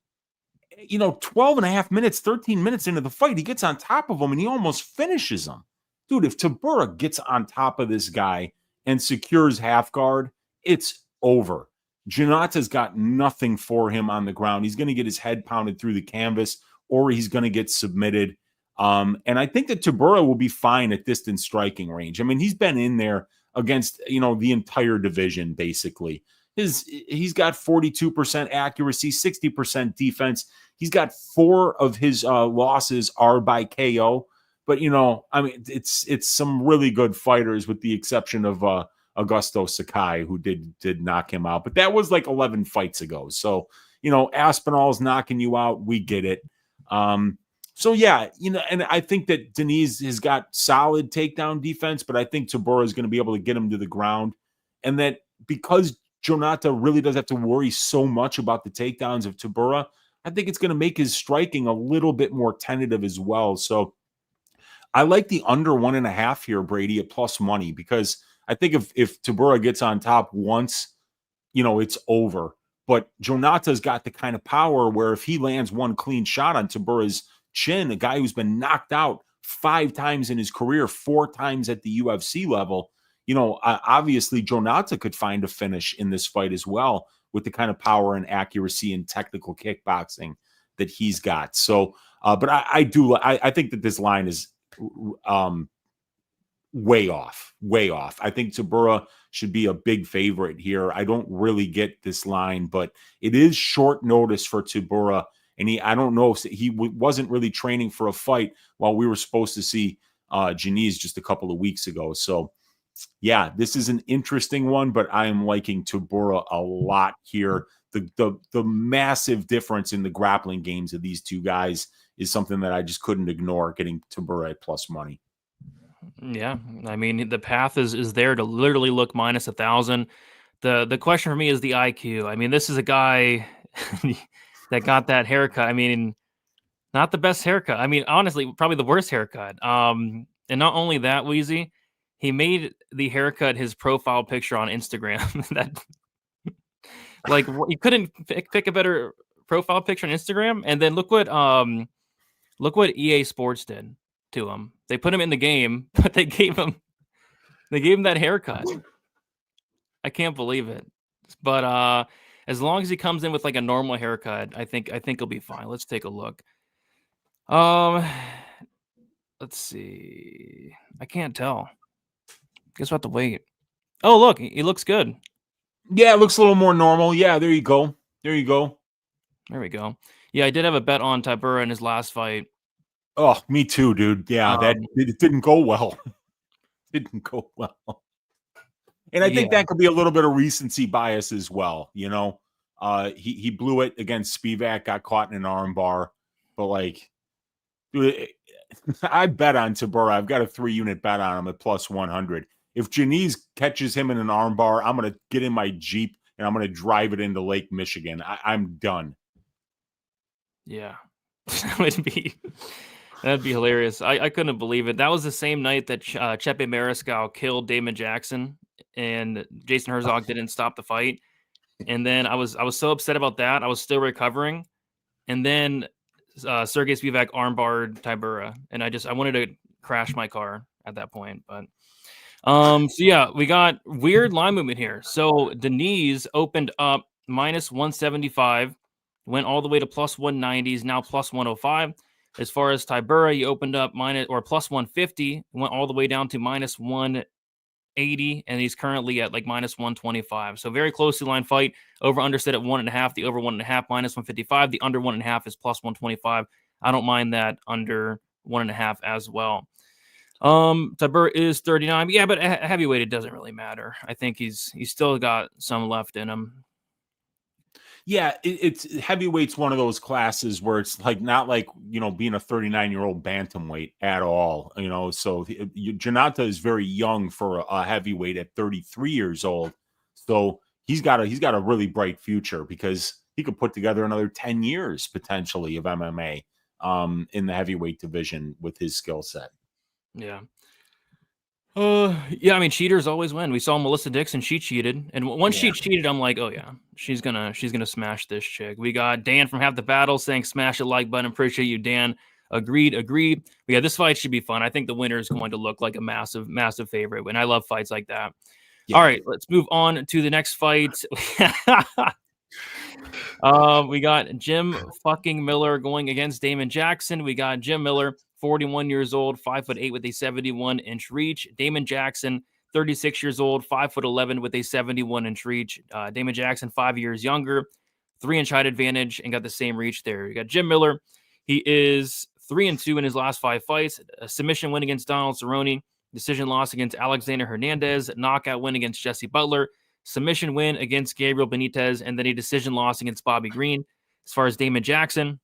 12.5 minutes, 13 minutes into the fight, he gets on top of him and he almost finishes him. Dude, if Tybura gets on top of this guy and secures half guard, it's over. Janata's got nothing for him on the ground. He's going to get his head pounded through the canvas, or he's going to get submitted. And I think that Tybura will be fine at distance striking range. I mean, he's been in there against, the entire division, basically. He's got 42% accuracy, 60% defense. He's got 4 of his losses are by KO. But, it's some really good fighters with the exception of Augusto Sakai, who did knock him out. But that was like 11 fights ago. So, Aspinall's knocking you out. We get it. So, yeah, and I think that Diniz has got solid takedown defense, but I think Tybura is going to be able to get him to the ground. And that because Jonata really does have to worry so much about the takedowns of Tybura, I think it's going to make his striking a little bit more tentative as well. So I like the under 1.5 here, Brady, at plus money, because I think if Tybura gets on top once, it's over. But Jonata's got the kind of power where if he lands one clean shot on Tybura's chin, a guy who's been knocked out 5 times in his career, 4 times at the UFC level, obviously Jonata could find a finish in this fight as well with the kind of power and accuracy and technical kickboxing that he's got. So, but I think that this line is way off. I think Tybura should be a big favorite here. I don't really get this line, but it is short notice for Tybura. And I don't know if he wasn't really training for a fight while we were supposed to see Diniz just a couple of weeks ago. So, yeah, this is an interesting one, but I am liking Tybura a lot here. The massive difference in the grappling games of these two guys is something that I just couldn't ignore, getting Tybura at plus money. Yeah, I mean, the path is there to literally look minus 1,000. The question for me is the IQ. I mean, this is a guy that got that haircut. I mean, not the best haircut. I mean, honestly, probably the worst haircut. And not only that, Wheezy, he made the haircut his profile picture on Instagram. That like you couldn't pick a better profile picture on Instagram. And then look what EA Sports did to him. They put him in the game, but they gave him that haircut. I can't believe it. But as long as he comes in with like a normal haircut, I think he'll be fine. Let's take a look. Let's see. I can't tell. Guess we'll have to wait. Oh, look, he looks good. Yeah, it looks a little more normal. Yeah, there you go. There we go. Yeah, I did have a bet on Tybura in his last fight. Oh, me too, dude. Yeah, it didn't go well. Didn't go well. And I think that could be a little bit of recency bias as well. You know, he blew it against Spivak, got caught in an arm bar, but like, dude, I bet on Tybura. I've got a 3-unit bet on him at plus 100. If Diniz catches him in an arm bar, I'm going to get in my Jeep and I'm going to drive it into Lake Michigan. I'm done. Yeah, that'd be hilarious. I couldn't believe it. That was the same night that Chepe Mariscal killed Damon Jackson and Jason Herzog didn't stop the fight. And then I was so upset about that. I was still recovering. And then Sergey Spivak armbarred Tybura, and I wanted to crash my car at that point. But so yeah, we got weird line movement here. So Diniz opened up minus 175, went all the way to plus 190s, now plus 105. As far as Tybura, he opened up plus 150, went all the way down to minus 180, and he's currently at like minus 125. So very closely line fight. Over under set at 1.5. The over 1.5 minus 155. The under 1.5 is plus 125. I don't mind that under 1.5 as well. Tybura is 39. Yeah, but heavyweight, it doesn't really matter. I think he's still got some left in him. Yeah, it's heavyweight's one of those classes where it's like not like, you know, being a 39-year-old bantamweight at all, you know. So Janata is very young for a heavyweight at 33 years old. So he's got a really bright future because he could put together another 10 years potentially of MMA in the heavyweight division with his skill set. Yeah. Yeah, I mean, cheaters always win. We saw Melissa Dixon, she cheated. And once she cheated, I'm like, oh yeah, she's gonna smash this chick. We got Dan from Half the Battle saying smash the like button. Appreciate you, Dan. Agreed. But yeah, this fight should be fun. I think the winner is going to look like a massive, massive favorite. And I love fights like that. Yeah. All right, let's move on to the next fight. We got Jim fucking Miller going against Damon Jackson. We got Jim Miller, 41 years old, 5'8" with a 71-inch reach. Damon Jackson, 36 years old, 5'11" with a 71-inch reach. Damon Jackson, 5 years younger, 3-inch height advantage, and got the same reach there. You got Jim Miller. He is 3-2 in his last 5 fights. A submission win against Donald Cerrone. Decision loss against Alexander Hernandez. Knockout win against Jesse Butler. Submission win against Gabriel Benitez. And then a decision loss against Bobby Green. As far as Damon Jackson,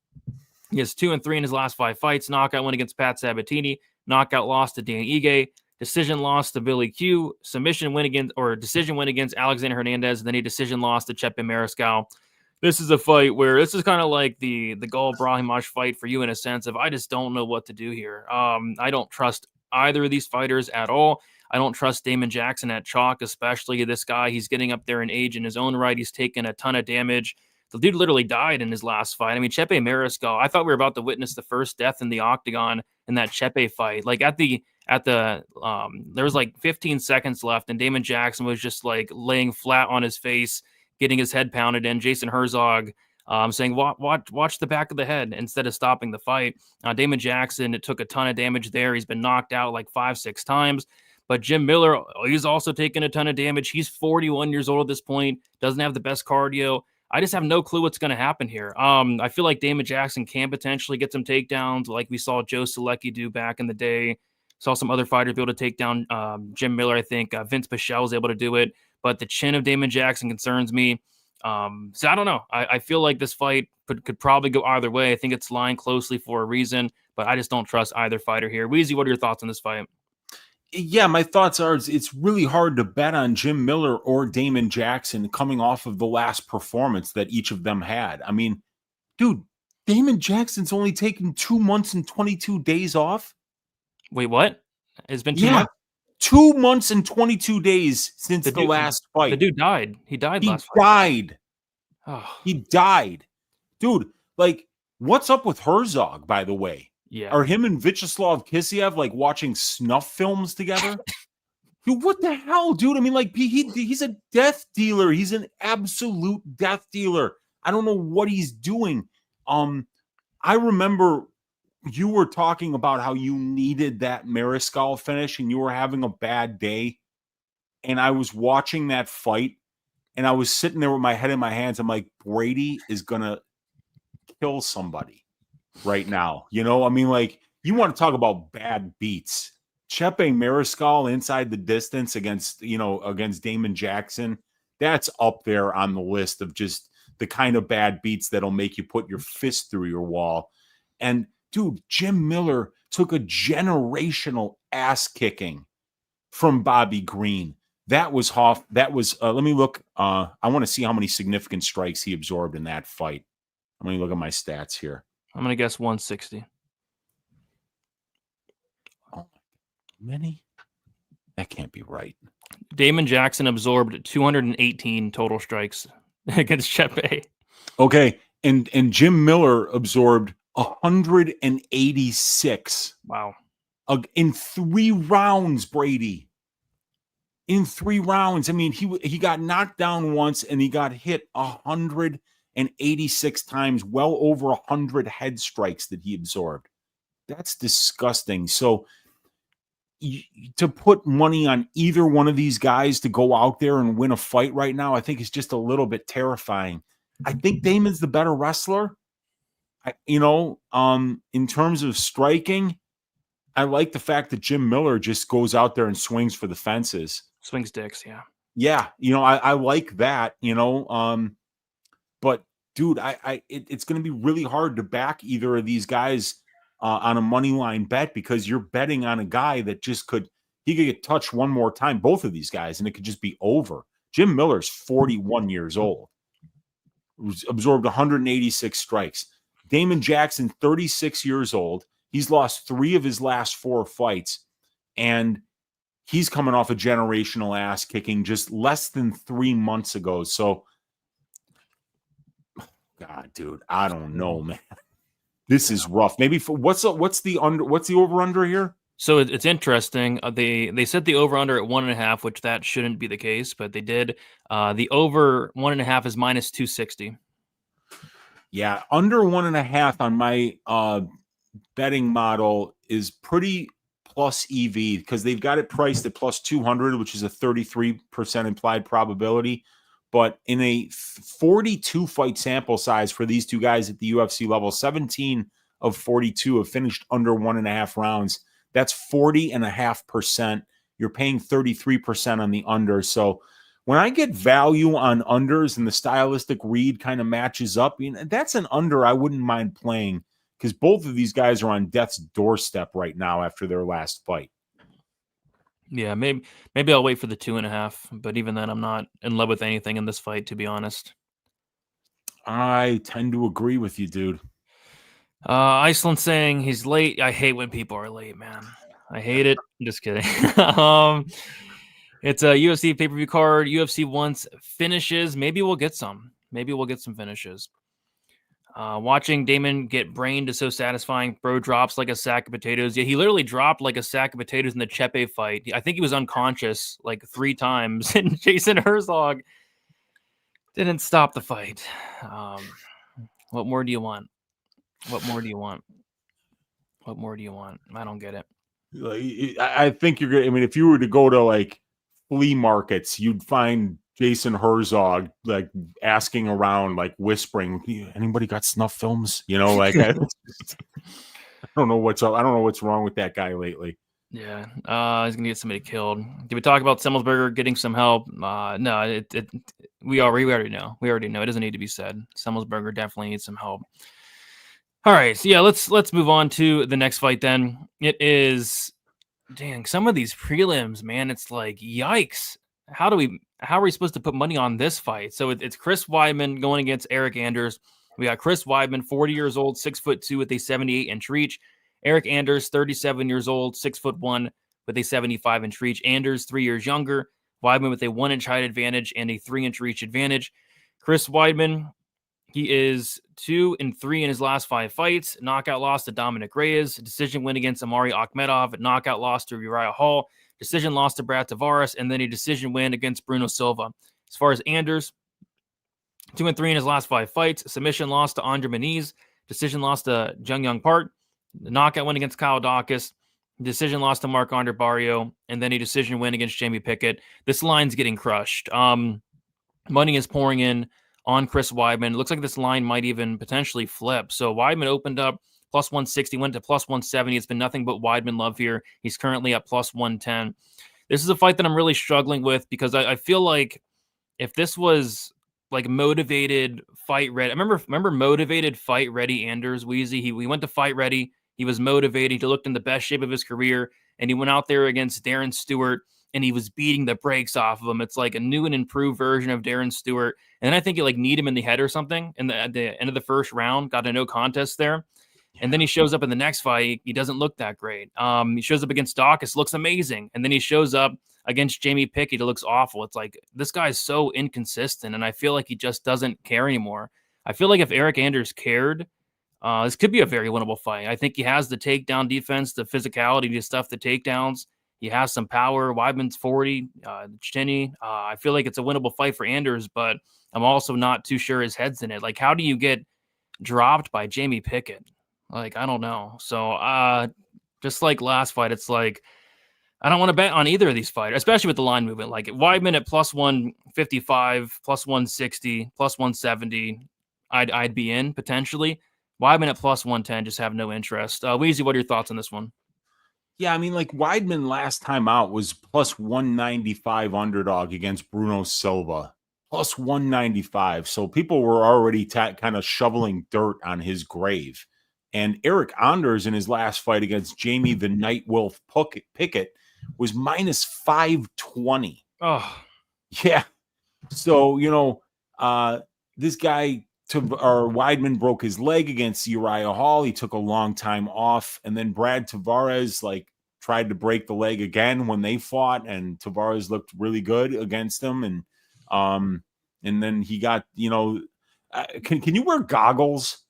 he has 2-3 in his last 5 fights. Knockout win against Pat Sabatini. Knockout loss to Dan Ige. Decision loss to Billy Q. Decision win against Alexander Hernandez. And then a decision loss to Chepe Mariscal. This is a fight where this is kind of like the Gaul Brahimaj fight for you in a sense of I just don't know what to do here. I don't trust either of these fighters at all. I don't trust Damon Jackson at chalk, especially this guy. He's getting up there in age in his own right. He's taken a ton of damage. The dude literally died in his last fight. I mean, Chepe Mariscal, I thought we were about to witness the first death in the octagon in that Chepe fight. Like there was like 15 seconds left and Damon Jackson was just like laying flat on his face, getting his head pounded in. Jason Herzog saying, watch the back of the head instead of stopping the fight. Damon Jackson, it took a ton of damage there. He's been knocked out like 5-6 times. But Jim Miller, he's also taken a ton of damage. He's 41 years old at this point, doesn't have the best cardio. I just have no clue what's going to happen here. I feel like Damon Jackson can potentially get some takedowns like we saw Joe Selecki do back in the day. Saw some other fighters be able to take down Jim Miller. I think Vince Pichel was able to do it. But the chin of Damon Jackson concerns me. So I don't know. I feel like this fight could probably go either way. I think it's lying closely for a reason, but I just don't trust either fighter here. Weezy, what are your thoughts on this fight? Yeah, my thoughts are it's really hard to bet on Jim Miller or Damon Jackson coming off of the last performance that each of them had. I mean, dude, Damon Jackson's only taken 2 months and 22 days off. Wait, what? It's been 2 Yeah, months? 2 months and 22 days since the last The fight. dude died. He died He last fight. died. Oh, He died. Dude, like, what's up with Herzog, by the way? yeah. Are him and Vyacheslav Kisiev like watching snuff films together? Dude, what the hell, dude? I mean, like, he's a death dealer. He's an absolute death dealer. I don't know what he's doing. I remember you were talking about how you needed that Mariscal finish and you were having a bad day. And I was watching that fight and I was sitting there with my head in my hands. I'm like, Brady is going to kill somebody right now. You know, I mean, like, you want to talk about bad beats. Chepe Mariscal inside the distance against Damon Jackson. That's up there on the list of just the kind of bad beats that'll make you put your fist through your wall. And dude, Jim Miller took a generational ass kicking from Bobby Green. That was Hoff. That was, let me look. I want to see how many significant strikes he absorbed in that fight. Let me look at my stats here. I'm going to guess 160. Oh, many? That can't be right. Damon Jackson absorbed 218 total strikes against Chepe. Okay. And Jim Miller absorbed 186. Wow. In 3 rounds, Brady. In 3 rounds. I mean, he got knocked down once and he got hit 186 times, well over 100 head strikes that he absorbed. That's disgusting. So to put money on either one of these guys to go out there and win a fight right now, I think is just a little bit terrifying. I think Damon's the better wrestler. In terms of striking, I like the fact that Jim Miller just goes out there and swings for the fences. Swings dicks, yeah. Yeah, I like that, but dude, it's going to be really hard to back either of these guys on a money line bet because you're betting on a guy that he could get touched one more time, both of these guys, and it could just be over. Jim Miller's 41 years old, absorbed 186 strikes. Damon Jackson, 36 years old. He's lost 3 of his last 4 fights, and he's coming off a generational ass kicking just less than 3 months ago. So, God, dude, I don't know, man. This is rough. Maybe what's the over under here? So it's interesting. They set the over under at 1.5, which that shouldn't be the case, but they did. The over 1.5 is minus 260. Yeah, under 1.5 on my betting model is pretty plus EV because they've got it priced at plus 200, which is a 33% implied probability. But in a 42 fight sample size for these two guys at the UFC level, 17 of 42 have finished under 1.5 rounds. That's 40.5%. You're paying 33% on the under. So when I get value on unders and the stylistic read kind of matches up, that's an under I wouldn't mind playing because both of these guys are on death's doorstep right now after their last fight. Yeah, maybe I'll wait for the 2.5, but even then, I'm not in love with anything in this fight, to be honest. I tend to agree with you, dude. Iceland saying he's late. I hate when people are late, man. I hate it. I'm just kidding. It's a UFC pay-per-view card. UFC wants finishes. Maybe we'll get some. Maybe we'll get some finishes. Watching Damon get brained is so satisfying. Bro drops like a sack of potatoes. Yeah, he literally dropped like a sack of potatoes in the Chepe fight. I think he was unconscious like 3 times, and Jason Herzog didn't stop the fight. What more do you want? What more do you want? What more do you want? I don't get it. I think you're good. I mean, if you were to go to like flea markets, you'd find Jason Herzog like asking around, like whispering, "Anybody got snuff films?" Like I don't know what's up. I don't know what's wrong with that guy lately. Yeah, he's gonna get somebody killed. Did we talk about Semmelsberger getting some help? No, we already know. We already know. It doesn't need to be said. Semmelsberger definitely needs some help. All right, so yeah, let's move on to the next fight then. It is Dang, some of these prelims, man, it's like, yikes. How are we supposed to put money on this fight? So it's Chris Weidman going against Eric Anders. We got Chris Weidman, 40 years old, 6'2" with a 78-inch reach. Eric Anders, 37 years old, 6'1" with a 75-inch reach. Anders, 3 years younger. Weidman with a 1-inch height advantage and a 3-inch reach advantage. Chris Weidman, he is 2-3 in his last 5 fights. Knockout loss to Dominic Reyes. Decision win against Amari Akhmedov. Knockout loss to Uriah Hall. Decision loss to Brad Tavares. And then a decision win against Bruno Silva. As far as Anders, 2-3 in his last 5 fights. Submission loss to Andre Diniz. Decision loss to Jung Young Park. Knockout win against Kyle Dawkins. Decision loss to Marc-Andre Barrio. And then a decision win against Jamie Pickett. This line's getting crushed. Money is pouring in on Chris Weidman. It looks like this line might even potentially flip. So Weidman opened up plus 160, went to plus 170. It's been nothing but Weidman love here. He's currently at plus 110. This is a fight that I'm really struggling with because I feel like if this was like motivated fight ready, I remember motivated fight ready Anders Weezy. He went to fight ready. He was motivated. He looked in the best shape of his career, and he went out there against Darren Stewart, and he was beating the brakes off of him. It's like a new and improved version of Darren Stewart. And then I think he like kneed him in the head or something at the end of the first round, got a no contest there. And then he shows up in the next fight. He doesn't look that great. He shows up against Dawkins, looks amazing. And then he shows up against Jamie Pickett. It looks awful. It's like this guy's so inconsistent, and I feel like he just doesn't care anymore. I feel like if Eric Anders cared, this could be a very winnable fight. I think he has the takedown defense, the physicality to stuff the takedowns. He has some power. Weidman's 40, Chinny. I feel like it's a winnable fight for Anders, but I'm also not too sure his head's in it. Like, how do you get dropped by Jamie Pickett? Like, I don't know. So, just like last fight, it's like, I don't want to bet on either of these fighters, especially with the line movement. Like, Weidman at plus 155, plus 160, plus 170, I'd be in, potentially. Weidman at plus 110, just have no interest. Weezy, what are your thoughts on this one? Yeah, I mean, like Weidman last time out was plus 195 underdog against Bruno Silva, plus 195. So people were already kind of shoveling dirt on his grave. And Eric Anders in his last fight against Jamie the Night Wolf Pickett was minus 520. Oh, yeah. So, this guy Weidman broke his leg against Uriah Hall. He took a long time off, and then Brad Tavares tried to break the leg again when they fought, and Tavares looked really good against him. And then he got can you wear goggles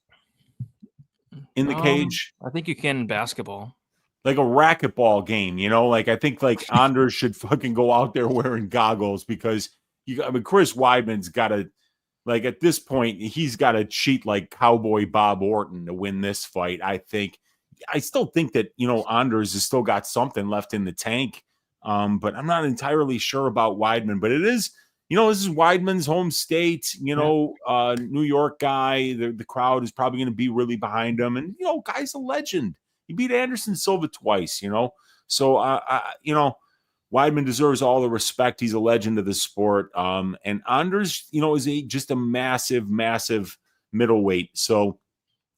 in the cage? I think you can in basketball, like a racquetball game. I think Anders should fucking go out there wearing goggles because Chris Weidman's got to. At this point, he's got to cheat like Cowboy Bob Orton to win this fight. I still think that, Anders has still got something left in the tank. But I'm not entirely sure about Weidman. But it is, this is Weidman's home state, New York guy. The crowd is probably going to be really behind him. And, guy's a legend. He beat Anderson Silva twice, So, Weidman deserves all the respect. He's a legend of the sport. And Anders, is just a massive, massive middleweight. So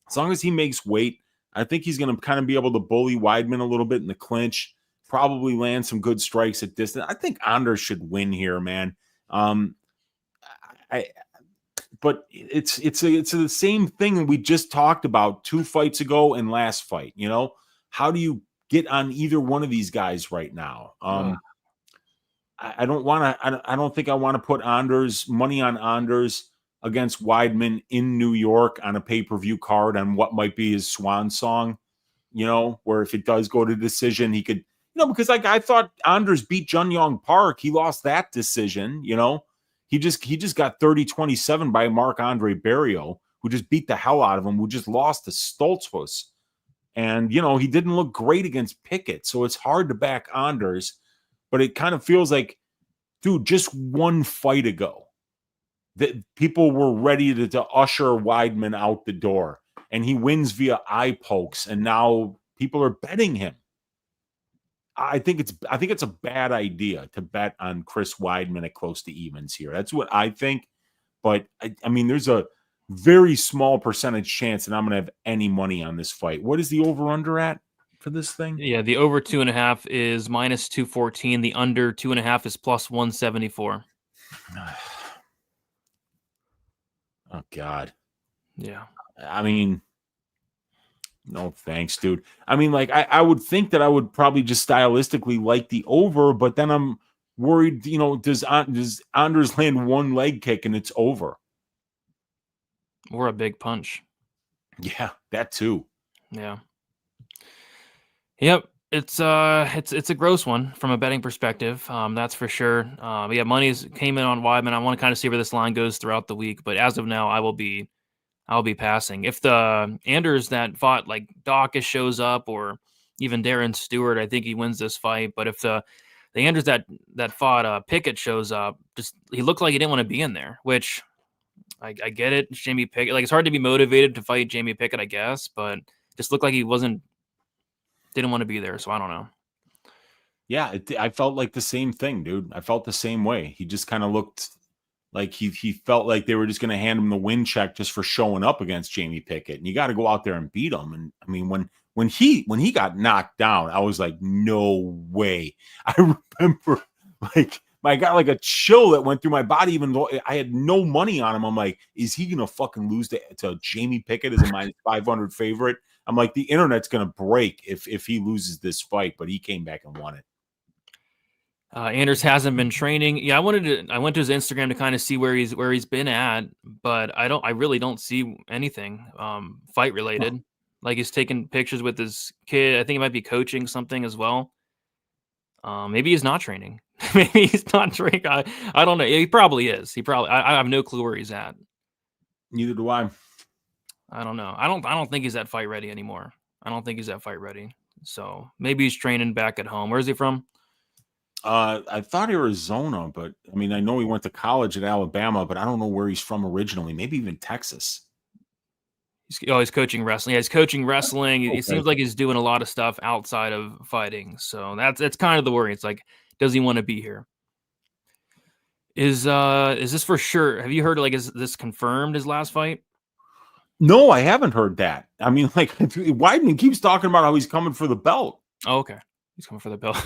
as long as he makes weight, I think he's going to kind of be able to bully Weidman a little bit in the clinch, probably land some good strikes at distance. I think Anders should win here, man. But it's the same thing we just talked about 2 fights ago and last fight. How do you get on either one of these guys right now? I don't think I want to put money on Anders against Weidman in New York on a pay-per-view card on what might be his swan song, where if it does go to decision, he could, because I thought Anders beat Jun Young Park. He lost that decision, he just got 30-27 by Marc-Andre Barrio, who just beat the hell out of him, who just lost to Stoltzfus. And, he didn't look great against Pickett. So it's hard to back Anders. But it kind of feels like, dude, just one fight ago, that people were ready to usher Weidman out the door. And he wins via eye pokes. And now people are betting him. I think it's a bad idea to bet on Chris Weidman at close to evens here. That's what I think. But, I mean, there's a very small percentage chance that I'm going to have any money on this fight. What is the over-under at? for this thing? Yeah, the over 2.5 is minus 214. The under 2.5 is plus 174. Oh God. Yeah. I mean, no thanks, dude. I mean, like I would think that I would probably just stylistically like the over, but then I'm worried, does Anders land one leg kick and it's over? Or a big punch. Yeah, that too. Yeah. Yep. It's a gross one from a betting perspective. That's for sure. Yeah, money's came in on Weidman. I want to kind of see where this line goes throughout the week, but as of now, I'll be passing. If the Anders that fought like Dawkins shows up, or even Darren Stewart, I think he wins this fight. But if the Anders that fought Pickett shows up, just he looked like he didn't want to be in there, which I get it. Jamie Pickett, like it's hard to be motivated to fight Jamie Pickett, I guess, but just looked like he didn't want to be there. So I don't know. Yeah, I felt like the same thing, dude. I felt the same way. He just kind of looked like he felt like they were just going to hand him the win check just for showing up against Jamie Pickett. And you got to go out there and beat him. And I mean, when he got knocked down, I was like, no way. I remember I got like a chill that went through my body, even though I had no money on him. I'm like, is he going to fucking lose to Jamie Pickett as a minus 500 favorite? I'm like, the internet's going to break if he loses this fight, but he came back and won it. Anders hasn't been training. Yeah, I went to his Instagram to kind of see where he's been at, but I really don't see anything fight related. Oh. Like he's taking pictures with his kid. I think he might be coaching something as well. Maybe he's not training. Maybe he's not training. I don't know. He probably is. I have no clue where he's at. Neither do I. I don't know. I don't think he's at fight ready anymore. I don't think he's at fight ready. So maybe he's training back at home. Where's he from? I thought Arizona, but I mean, I know he went to college at Alabama, but I don't know where he's from originally. Maybe even Texas. He's coaching wrestling. Yeah, he's coaching wrestling. Okay. It seems like he's doing a lot of stuff outside of fighting. So that's kind of the worry. It's like, does he want to be here? Is this for sure? Have you heard, like, is this confirmed, his last fight? No, I haven't heard that. I mean, like, Weidman keeps talking about how he's coming for the belt. Oh, okay. He's coming for the belt.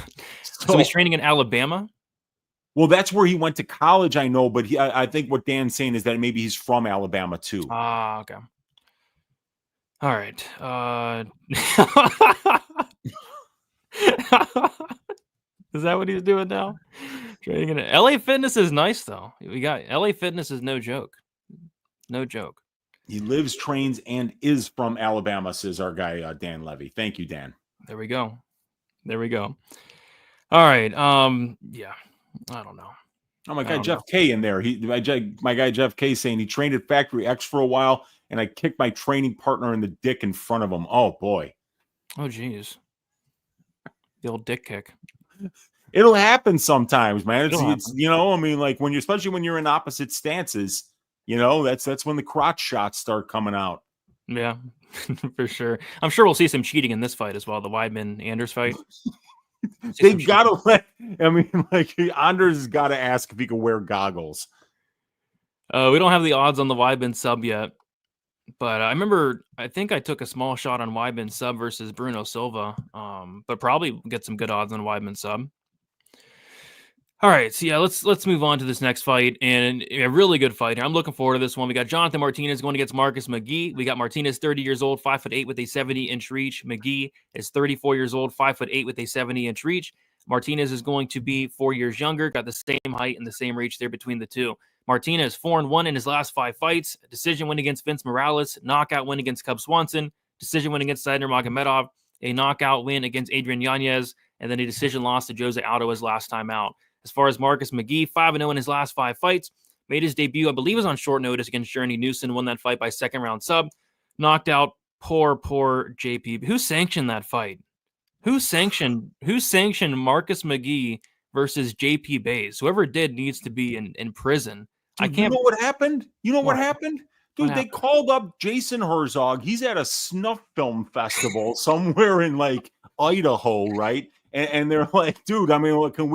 So he's training in Alabama? Well, that's where he went to college, I know, but I think what Dan's saying is that maybe he's from Alabama too. Ah, okay. All right. Is that what he's doing now? Training in LA Fitness is nice though. We got LA Fitness is no joke. No joke. He lives, trains, and is from Alabama, says our guy Dan Levy. Thank you, Dan. There we go. All right. Yeah. I don't know. Oh, my guy Jeff K in there. My guy Jeff K saying he trained at Factory X for a while, and I kicked my training partner in the dick in front of him. Oh boy. Oh geez. The old dick kick. It'll happen sometimes, man. It's I mean, like especially when you're in opposite stances, that's when the crotch shots start coming out. Yeah, for sure. I'm sure we'll see some cheating in this fight as well, the Weidman-Anders fight. They gotta Anders has got to ask if he can wear goggles. We don't have the odds on the Weidman sub yet, but I think I took a small shot on Weidman sub versus Bruno Silva, but probably get some good odds on Weidman sub. All right, so yeah, let's move on to this next fight, and a really good fight here. I'm looking forward to this one. We got Jonathan Martinez going against Marcus McGhee. We got Martinez, 30 years old, 5'8" with a 70-inch reach. McGhee is 34 years old, 5'8" with a 70-inch reach. Martinez is going to be 4 years younger, got the same height and the same reach there between the two. Martinez 4-1 in his last 5 fights. A decision win against Vince Morales, knockout win against Cub Swanson, decision win against Saidner Magomedov, a knockout win against Adrian Yanez, and then a decision loss to Jose Aldo his last time out. As far as Marcus McGhee, 5-0 in his last 5 fights. Made his debut, I believe, was on short notice against Journey Newson. Won that fight by second round sub. Knocked out poor JP. Who sanctioned that fight? Who sanctioned Marcus McGhee versus JP Bays? Whoever did needs to be in prison. Dude, I can't. You know what happened? What happened? Dude, they called up Jason Herzog. He's at a snuff film festival somewhere in Idaho, right? And they're like, dude, I mean, can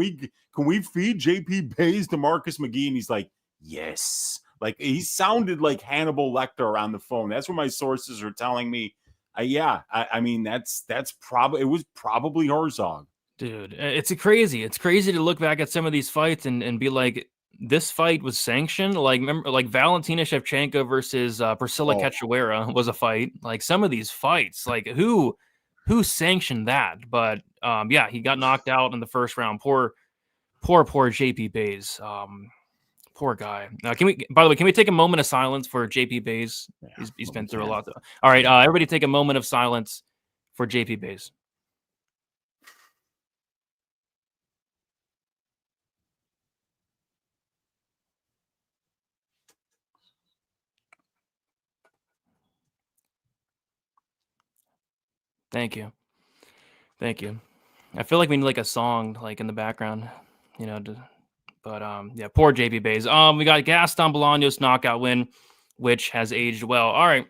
we feed JP Bays to Marcus McGhee? And he's like, yes. Like, he sounded like Hannibal Lecter on the phone. That's what my sources are telling me. Yeah, I mean, that's probably, it was probably Herzog. Dude, it's crazy. It's crazy to look back at some of these fights and be like, this fight was sanctioned. Like, remember, like Valentina Shevchenko versus Priscilla Cachoeira was a fight. Like some of these fights, like who sanctioned that? But yeah, he got knocked out in the first round. Poor JP Bays. Poor guy. By the way, can we take a moment of silence for JP Bays? Yeah, He's been through a lot. All right, everybody, take a moment of silence for JP Bays. Thank you. Thank you. I feel like we need like a song like in the background, but yeah, poor JP Bays. We got Gaston Bolaños knockout win, which has aged well. All right.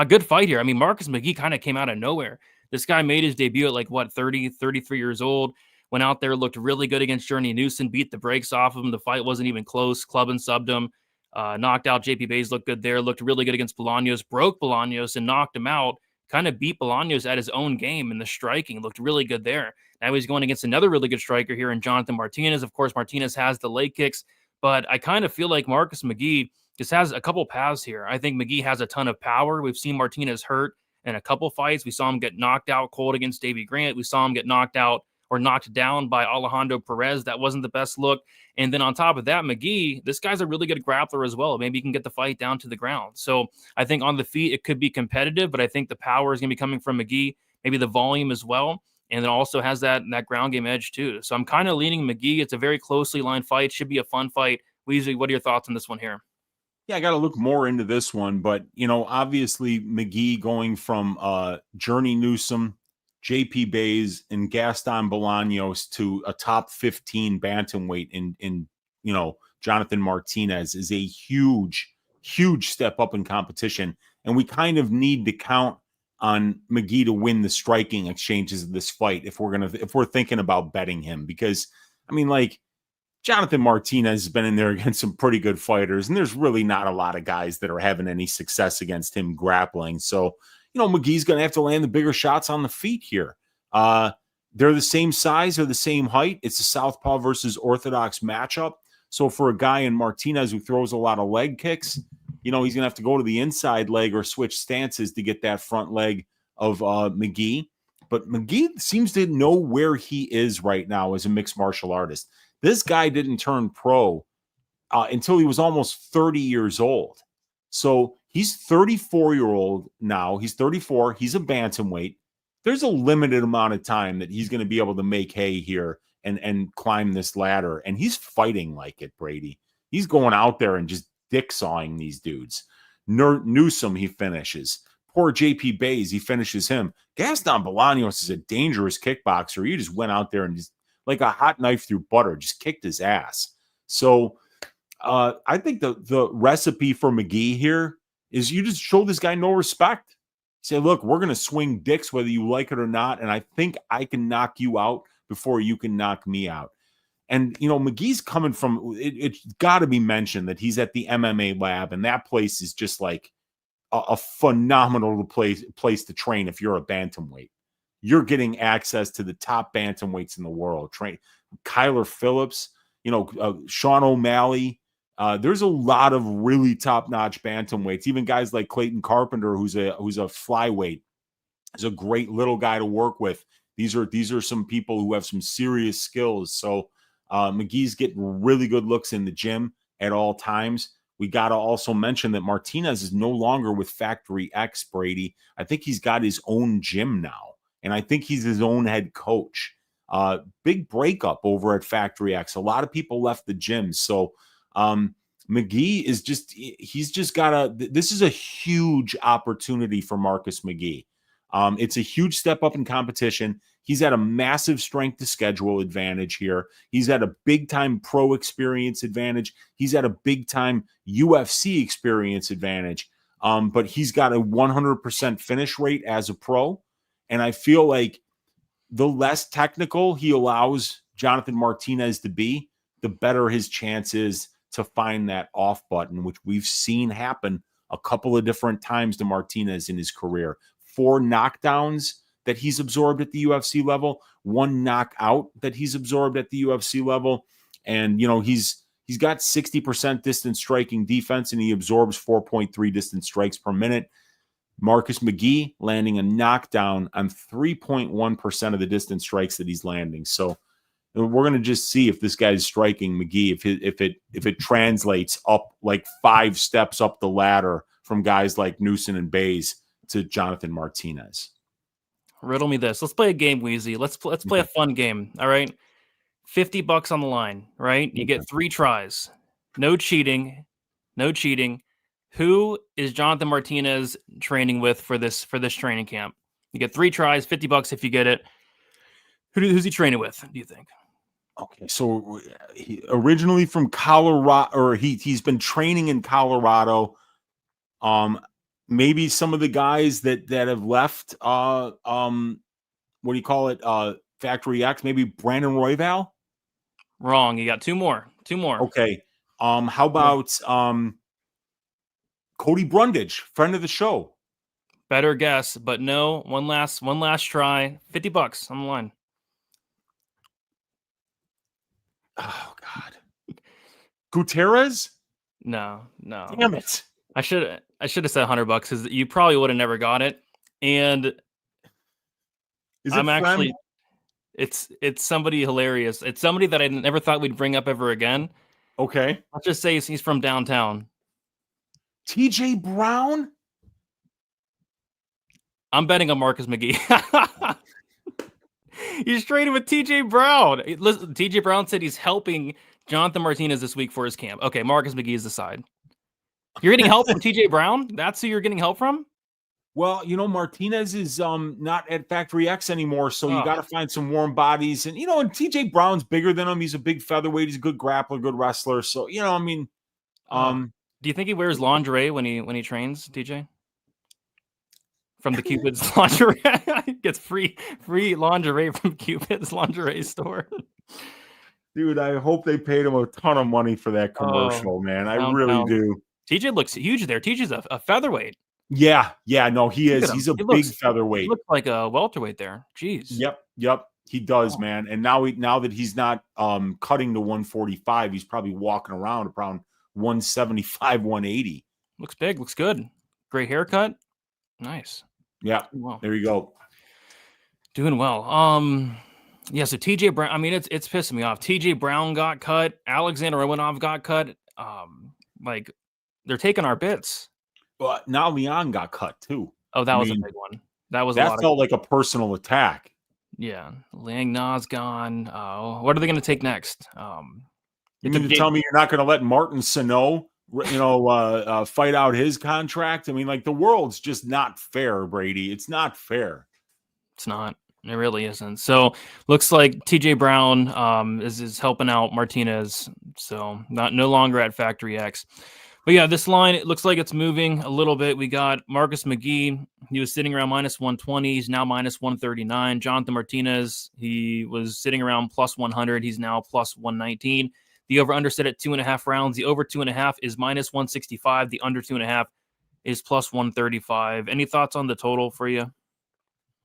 Good fight here. I mean, Marcus McGhee kind of came out of nowhere. This guy made his debut at like 33 years old. Went out there, looked really good against Journey Newson, beat the brakes off of him. The fight wasn't even close. Club and subbed him. Knocked out JP Bays, looked good there. Looked really good against Bolaños. Broke Bolaños and knocked him out. Kind of beat Bolaños at his own game in the striking. Looked really good there. Now he's going against another really good striker here in Jonathan Martinez. Of course, Martinez has the leg kicks, but I kind of feel like Marcus McGhee just has a couple paths here. I think McGhee has a ton of power. We've seen Martinez hurt in a couple fights. We saw him get knocked out cold against Davey Grant. We saw him get knocked out or knocked down by Alejandro Perez. That wasn't the best look. And then on top of that, McGhee, this guy's a really good grappler as well. Maybe he can get the fight down to the ground. So I think on the feet, it could be competitive, but I think the power is going to be coming from McGhee, maybe the volume as well. And it also has that ground game edge too. So I'm kind of leaning McGhee. It's a very closely lined fight. Should be a fun fight. Weezy, what are your thoughts on this one here? Yeah, I got to look more into this one, but obviously McGhee going from Journey Newsom, JP Bays, and Gaston Bolaños to a top 15 bantamweight in Jonathan Martinez is a huge step up in competition, and we kind of need to count on McGhee to win the striking exchanges of this fight if we're thinking about betting him, because I mean, like, Jonathan Martinez has been in there against some pretty good fighters, and there's really not a lot of guys that are having any success against him grappling. So, McGhee's going to have to land the bigger shots on the feet here. They're the same size, they're the same height. It's a southpaw versus orthodox matchup. So for a guy in Martinez who throws a lot of leg kicks, he's going to have to go to the inside leg or switch stances to get that front leg of McGhee. But McGhee seems to know where he is right now as a mixed martial artist. This guy didn't turn pro until he was almost 30 years old. So he's 34-year-old now. He's 34. He's a bantamweight. There's a limited amount of time that he's going to be able to make hay here and climb this ladder. And he's fighting like it, Brady. He's going out there and just dick sawing these dudes. Newsom, he finishes. Poor JP Bays, he finishes him. Gaston Bolaños is a dangerous kickboxer. He just went out there and just, like a hot knife through butter, just kicked his ass. So I think the recipe for McGhee here is you just show this guy no respect. Say, look, we're going to swing dicks whether you like it or not, and I think I can knock you out before you can knock me out. And, McGhee's coming from, it's got to be mentioned that he's at the MMA lab, and that place is just like a phenomenal place to train if you're a bantamweight. You're getting access to the top bantamweights in the world. Kyler Phillips, Sean O'Malley. There's a lot of really top-notch bantamweights. Even guys like Clayton Carpenter, who's a flyweight, is a great little guy to work with. These are some people who have some serious skills. So McGhee's getting really good looks in the gym at all times. We got to also mention that Martinez is no longer with Factory X, Brady. I think he's got his own gym now. And I think he's his own head coach. Big breakup over at Factory X. A lot of people left the gym. So McGhee is he's just got this is a huge opportunity for Marcus McGhee. It's a huge step up in competition. He's at a massive strength to schedule advantage here. He's at a big time pro experience advantage. He's at a big time UFC experience advantage. But he's got a 100% finish rate as a pro. And I feel like the less technical he allows Jonathan Martinez to be, the better his chance is to find that off button, which we've seen happen a couple of different times to Martinez in his career. 4 knockdowns that he's absorbed at the UFC level, 1 knockout that he's absorbed at the UFC level. And, he's got 60% distance striking defense, and he absorbs 4.3 distance strikes per minute. Marcus McGhee landing a knockdown on 3.1% of the distance strikes that he's landing. So we're going to just see if this guy's striking McGhee, if it translates up like 5 steps up the ladder from guys like Newson and Bays to Jonathan Martinez. Riddle me this. Let's play a game, Wheezy. Let's play a fun game. All right. $50 on the line, right? You get 3 tries. No cheating. No cheating. Who is Jonathan Martinez training with for this training camp? You get 3 tries, $50 if you get it. Who's he training with, do you think? Okay, so he originally from Colorado, or he's been training in Colorado. Maybe some of the guys that have left, what do you call it? Factory X, maybe Brandon Royval? Wrong. You got 2 more. 2 more. Okay. How about Cody Brundage, friend of the show? Better guess, but no. One last try. $50 on the line. Oh God. Gutierrez? No. Damn it. I should have said $100 because you probably would have never got it. And it's somebody hilarious. It's somebody that I never thought we'd bring up ever again. Okay. I'll just say he's from downtown. TJ Brown? I'm betting on Marcus McGhee. He's trading with TJ Brown. Listen, TJ Brown said he's helping Jonathan Martinez this week for his camp. Okay, Marcus McGhee is the side. You're getting help from TJ Brown? That's who you're getting help from? Well, Martinez is not at Factory X anymore, so you got to find some warm bodies. And, and TJ Brown's bigger than him. He's a big featherweight. He's a good grappler, good wrestler. So, do you think he wears lingerie when he trains, TJ? From the Cupid's lingerie. Gets free lingerie from Cupid's lingerie store. Dude, I hope they paid him a ton of money for that commercial, man. I really do. TJ looks huge there. TJ's a featherweight. Yeah, no, he is. He's a big featherweight. He looks like a welterweight there. Jeez. Yep. He does, man. And now that he's not cutting to 145, he's probably walking around 175, 180. Looks big. Looks good. Great haircut. Nice. Yeah. There you go. Doing well. Yeah. So TJ Brown. I mean, it's pissing me off. TJ Brown got cut. Alexander Romanov got cut. They're taking our bits. But now Leon got cut too. Oh, that was a big one. That felt like a personal attack. Yeah. Lang Na's gone. What are they going to take next? You mean to tell me you're not going to let Martin Sano, fight out his contract? I mean, the world's just not fair, Brady. It's not fair. It's not. It really isn't. So looks like TJ Brown is helping out Martinez. So no longer at Factory X. But yeah, this line, it looks like it's moving a little bit. We got Marcus McGhee. He was sitting around -120. He's now -139. Jonathan Martinez, he was sitting around +100. He's now +119. The over-under set at 2.5 rounds. The over 2.5 is -165. The under 2.5 is +135. Any thoughts on the total for you?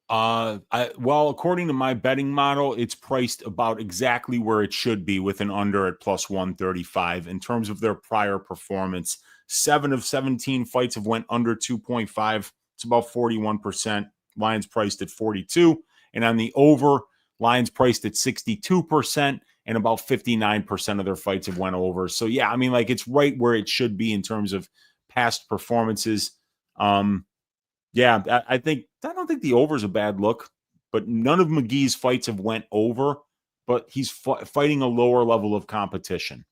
Well, according to my betting model, it's priced about exactly where it should be, with an under at +135. In terms of their prior performance, 7 of 17 fights have went under 2.5. It's about 41%. Lions priced at 42. And on the over, Lions priced at 62%, and about 59% of their fights have went over. So yeah, I mean, it's right where it should be in terms of past performances. Yeah, I don't think the over is a bad look, but none of McGee's fights have went over, but he's fighting a lower level of competition.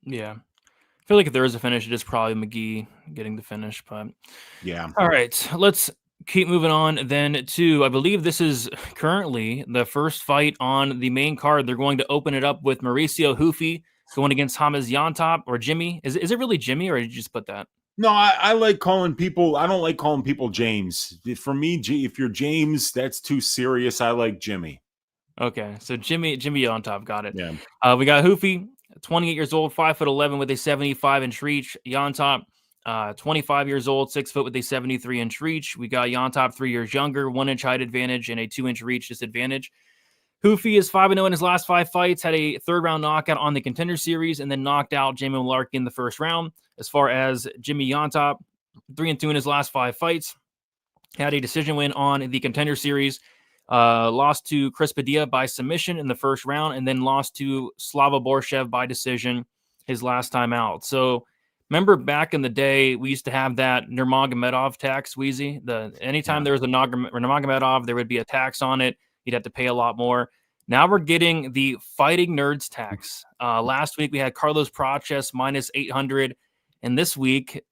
Yeah. I feel like if there is a finish, it is probably McGhee getting the finish, but yeah. All right, let's keep moving on then to, I believe this is currently the first fight on the main card. They're going to open it up with Mauricio Hufi going against Hamaz Llontop, or Jimmy. Is it really Jimmy, or did you just put that? No, I like calling people. I don't like calling people James. For me, if you're James, that's too serious. I like Jimmy. Okay, so Jimmy Llontop, got it. Yeah. We got Hufi, 28 years old, 5'11" with a 75-inch reach. Llontop, 25 years old, 6 foot with a 73-inch reach. We got Llontop 3 years younger, 1-inch height advantage and a 2-inch reach disadvantage. Hufi is 5-0 in his last 5 fights, had a third-round knockout on the Contender Series, and then knocked out Jamie Mullarkey in the first round. As far as Jimmy Llontop, 3-2 in his last 5 fights, had a decision win on the Contender Series, lost to Chris Padilla by submission in the first round, and then lost to Slava Borshev by decision his last time out. So remember back in the day, we used to have that Nurmagomedov tax, Wheezy. Anytime there was a Nurmagomedov, there would be a tax on it. You'd have to pay a lot more. Now we're getting the Fighting Nerds tax. Last week we had Carlos Praches minus 800. And this week,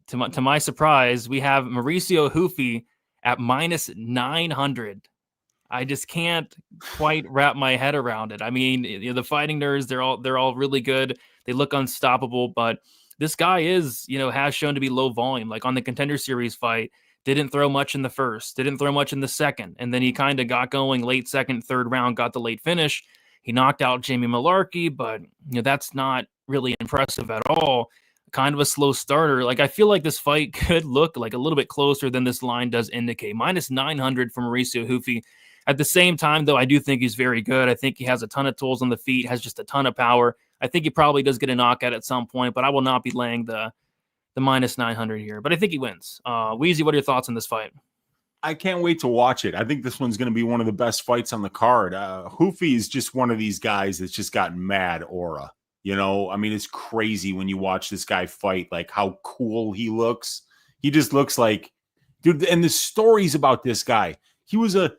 to my surprise, we have Mauricio Hufi at minus 900. I just can't quite wrap my head around it. I mean, the Fighting Nerds, they're all really good. They look unstoppable, but this guy has shown to be low volume. Like on the Contender Series fight, didn't throw much in the first, didn't throw much in the second, and then he kind of got going late second, third round, got the late finish. He knocked out Jamie Mullarkey, but that's not really impressive at all. Kind of a slow starter. Like I feel like this fight could look like a little bit closer than this line does indicate. Minus 900 for Mauricio Hufi. At the same time, though, I do think he's very good. I think he has a ton of tools on the feet, has just a ton of power. I think he probably does get a knockout at some point, but I will not be laying the minus 900 here. But I think he wins. Wheezy, what are your thoughts on this fight? I can't wait to watch it. I think this one's going to be one of the best fights on the card. Hufi is just one of these guys that's just got mad aura. I mean, it's crazy when you watch this guy fight, like how cool he looks. He just looks like, dude. And the stories about this guy, he was a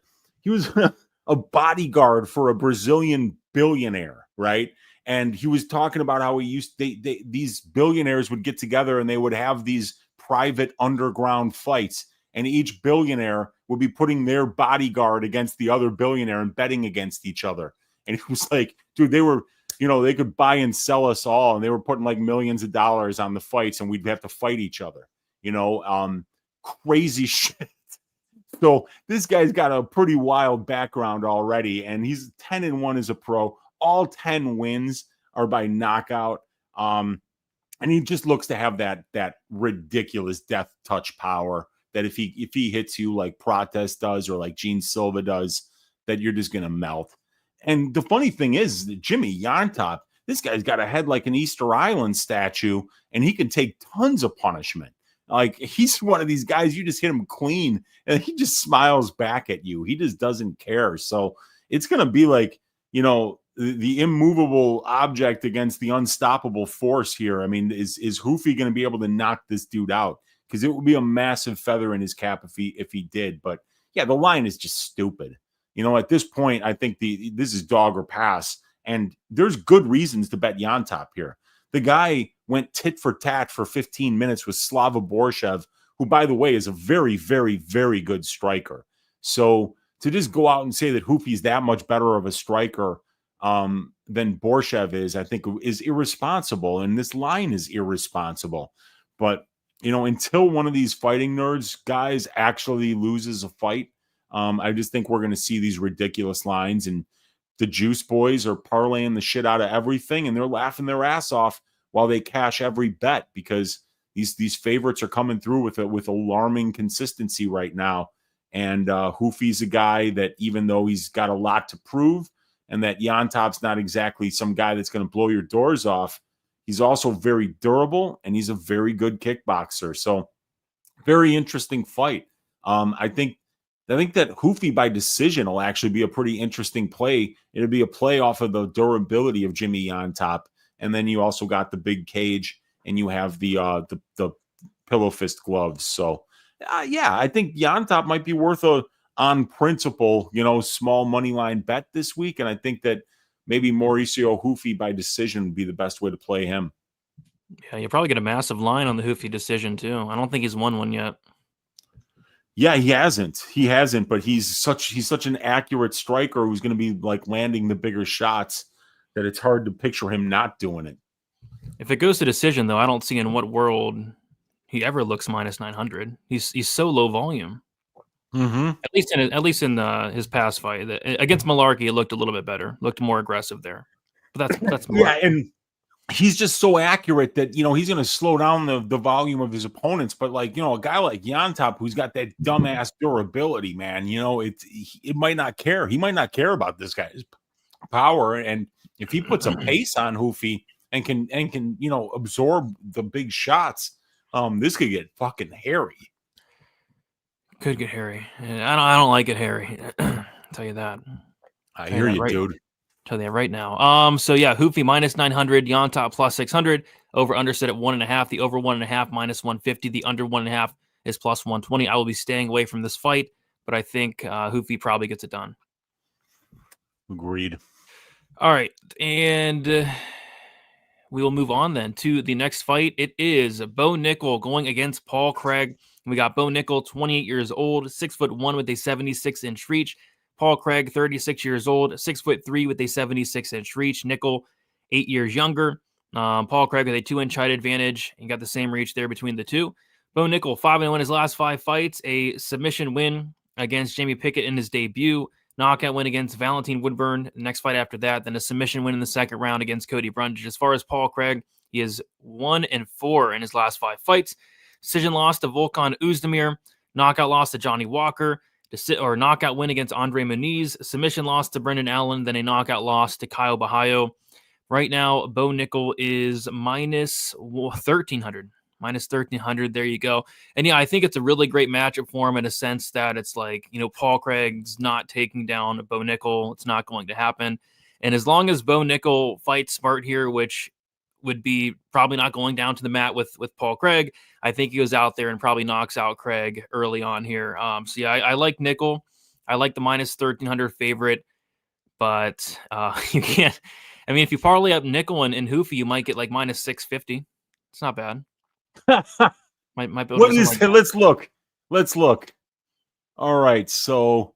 bodyguard for a Brazilian billionaire, right? And he was talking about how these billionaires would get together and they would have these private underground fights. And each billionaire would be putting their bodyguard against the other billionaire and betting against each other. And it was like, dude, they were, they could buy and sell us all. And they were putting like millions of dollars on the fights and we'd have to fight each other, crazy shit. So this guy's got a pretty wild background already. And he's 10-1 as a pro. All 10 wins are by knockout. And he just looks to have that ridiculous death touch power that if he hits you like Prates does or like Gene Silva does, that you're just going to melt. And the funny thing is that Jimmy Llontop, this guy's got a head like an Easter Island statue, and he can take tons of punishment. Like he's one of these guys, you just hit him clean and he just smiles back at you. He just doesn't care. So it's going to be like, the immovable object against the unstoppable force here. I mean, is Hufi going to be able to knock this dude out? Because it would be a massive feather in his cap if he did. But yeah, the line is just stupid. At this point, I think this is dog or pass, and there's good reasons to bet Llontop here. The guy went tit for tat for 15 minutes with Slava Borshev, who, by the way, is a very, very, very good striker. So to just go out and say that Hufi's that much better of a striker than Borshev is, I think is irresponsible. And this line is irresponsible. But, until one of these Fighting Nerds guys actually loses a fight, I just think we're going to see these ridiculous lines, and the Juice Boys are parlaying the shit out of everything, and they're laughing their ass off while they cash every bet because these favorites are coming through with alarming consistency right now. And Hufi's a guy that, even though he's got a lot to prove, and that Llontop's not exactly some guy that's going to blow your doors off, he's also very durable, and he's a very good kickboxer. So very interesting fight. I think that Hufi by decision will actually be a pretty interesting play. It'll be a play off of the durability of Jimmy Llontop. And then you also got the big cage, and you have the pillow fist gloves. So yeah, I think Llontop might be worth on principle, small money line bet this week. And I think that maybe Mauricio Hufi by decision would be the best way to play him. Yeah, you'll probably get a massive line on the Hufi decision too. I don't think he's won one yet. Yeah, he hasn't, but he's such an accurate striker who's going to be like landing the bigger shots that it's hard to picture him not doing it. If it goes to decision, though, I don't see in what world he ever looks minus 900. He's so low volume. Mm-hmm. At least in his past fight against Mullarkey, it looked a little bit better, looked more aggressive there. But that's yeah, and he's just so accurate that, he's going to slow down the volume of his opponents. But like, a guy like Llontop, who's got that dumbass durability, man, it might not care. He might not care about this guy's power. And if he puts a pace on Hufi and can, absorb the big shots, this could get fucking hairy. Could get hairy. And I don't like it hairy. I'll tell you that. I hear you, dude. Tell you that right now. So yeah, Hufi minus 900, Llontop plus 600. Over under set at 1.5. The over 1.5 minus 150. The under 1.5 is plus 120. I will be staying away from this fight, but I think Hufi probably gets it done. Agreed. All right, and we will move on then to the next fight. It is Bo Nickal going against Paul Craig. We got Bo Nickal, 28 years old, 6'1" with a 76-inch reach. Paul Craig, 36 years old, 6'3" with a 76-inch reach. Nickal, 8 years younger. Paul Craig with a 2-inch height advantage. You got the same reach there between the two. Bo Nickal, 5-1 his last 5 fights. A submission win against Jamie Pickett in his debut. Knockout win against Valentin Woodburn. The next fight after that, then a submission win in the second round against Cody Brundage. As far as Paul Craig, he is 1-4 in his last 5 fights. Decision loss to Volkan Oezdemir. Knockout loss to Johnny Walker. Knockout win against Andre Muniz, submission loss to Brendan Allen, then a knockout loss to Kyle Bahayo. Right now, Bo Nickal is minus 1,300. Minus 1,300, there you go. And yeah, I think it's a really great matchup for him in a sense that it's like, Paul Craig's not taking down Bo Nickal. It's not going to happen. And as long as Bo Nickal fights smart here, which would be probably not going down to the mat with Paul Craig, I think he goes out there and probably knocks out Craig early on here. So yeah, I like Nickal. I like the minus 1,300 favorite, but you can't. I mean, if you parlay up Nickal and Hufi, you might get like minus 650. It's not bad. Might be what is it? Let's look. All right, so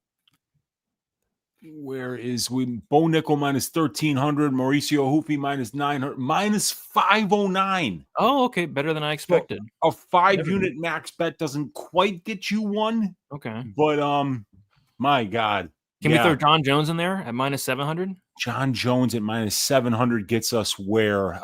where is we? Bo Nickal minus 1,300, Mauricio Hufi minus 900, minus 509. Oh, okay, better than I expected. So a 5-unit max bet doesn't quite get you one. Okay, but my God, can we throw John Jones in there at minus 700? John Jones at minus 700 gets us where?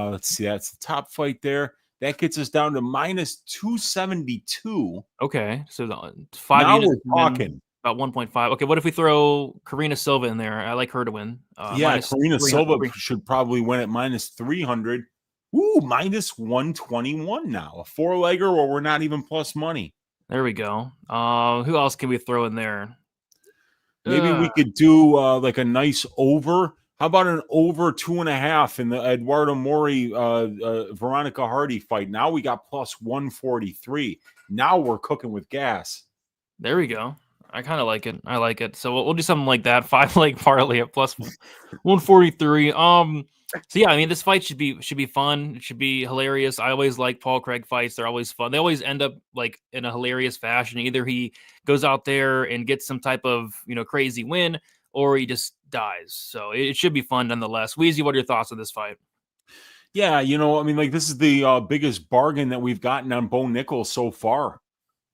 Let's see, that's the top fight there. That gets us down to minus 272. Okay, so the 5 now units we're talking. About 1.5. Okay, what if we throw Karina Silva in there? I like her to win. Karina Silva should probably win at minus 300. Ooh, minus 121 now. A 4-legger, or we're not even plus money. There we go. Who else can we throw in there? Maybe we could do like a nice over. How about an over 2.5 in the Eduardo Mori, Veronica Hardy fight? Now we got plus 143. Now we're cooking with gas. There we go. I kind of like it. I like it. So we'll do something like that. 5-leg parlay at plus 143. So yeah, I mean, this fight should be fun. It should be hilarious. I always like Paul Craig fights. They're always fun. They always end up like in a hilarious fashion. Either he goes out there and gets some type of crazy win, or he just dies. So it should be fun nonetheless. Weezy, what are your thoughts on this fight? Yeah, I mean, like this is the biggest bargain that we've gotten on Bo Nickal so far.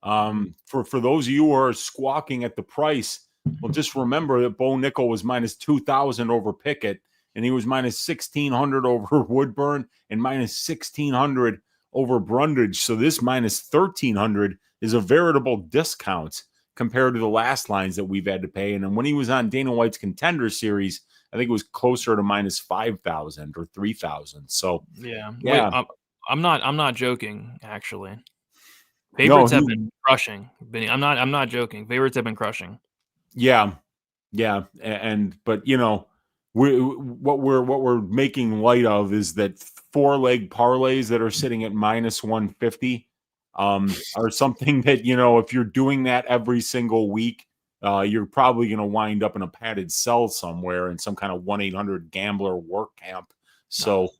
For those of you who are squawking at the price, well, just remember that Bo Nickal was minus 2,000 over Pickett, and he was minus 1,600 over Woodburn and minus 1,600 over Brundage. So this minus 1,300 is a veritable discount compared to the last lines that we've had to pay. And then when he was on Dana White's Contender Series, I think it was closer to minus 5,000 or 3,000. So yeah. Wait, I'm not joking, actually. Favorites have been crushing. I'm not joking. Favorites have been crushing. Yeah. But what we're making light of is that 4-leg parlays that are sitting at minus 150 are something that if you're doing that every single week, you're probably going to wind up in a padded cell somewhere in some kind of 1-800 gambler work camp. So.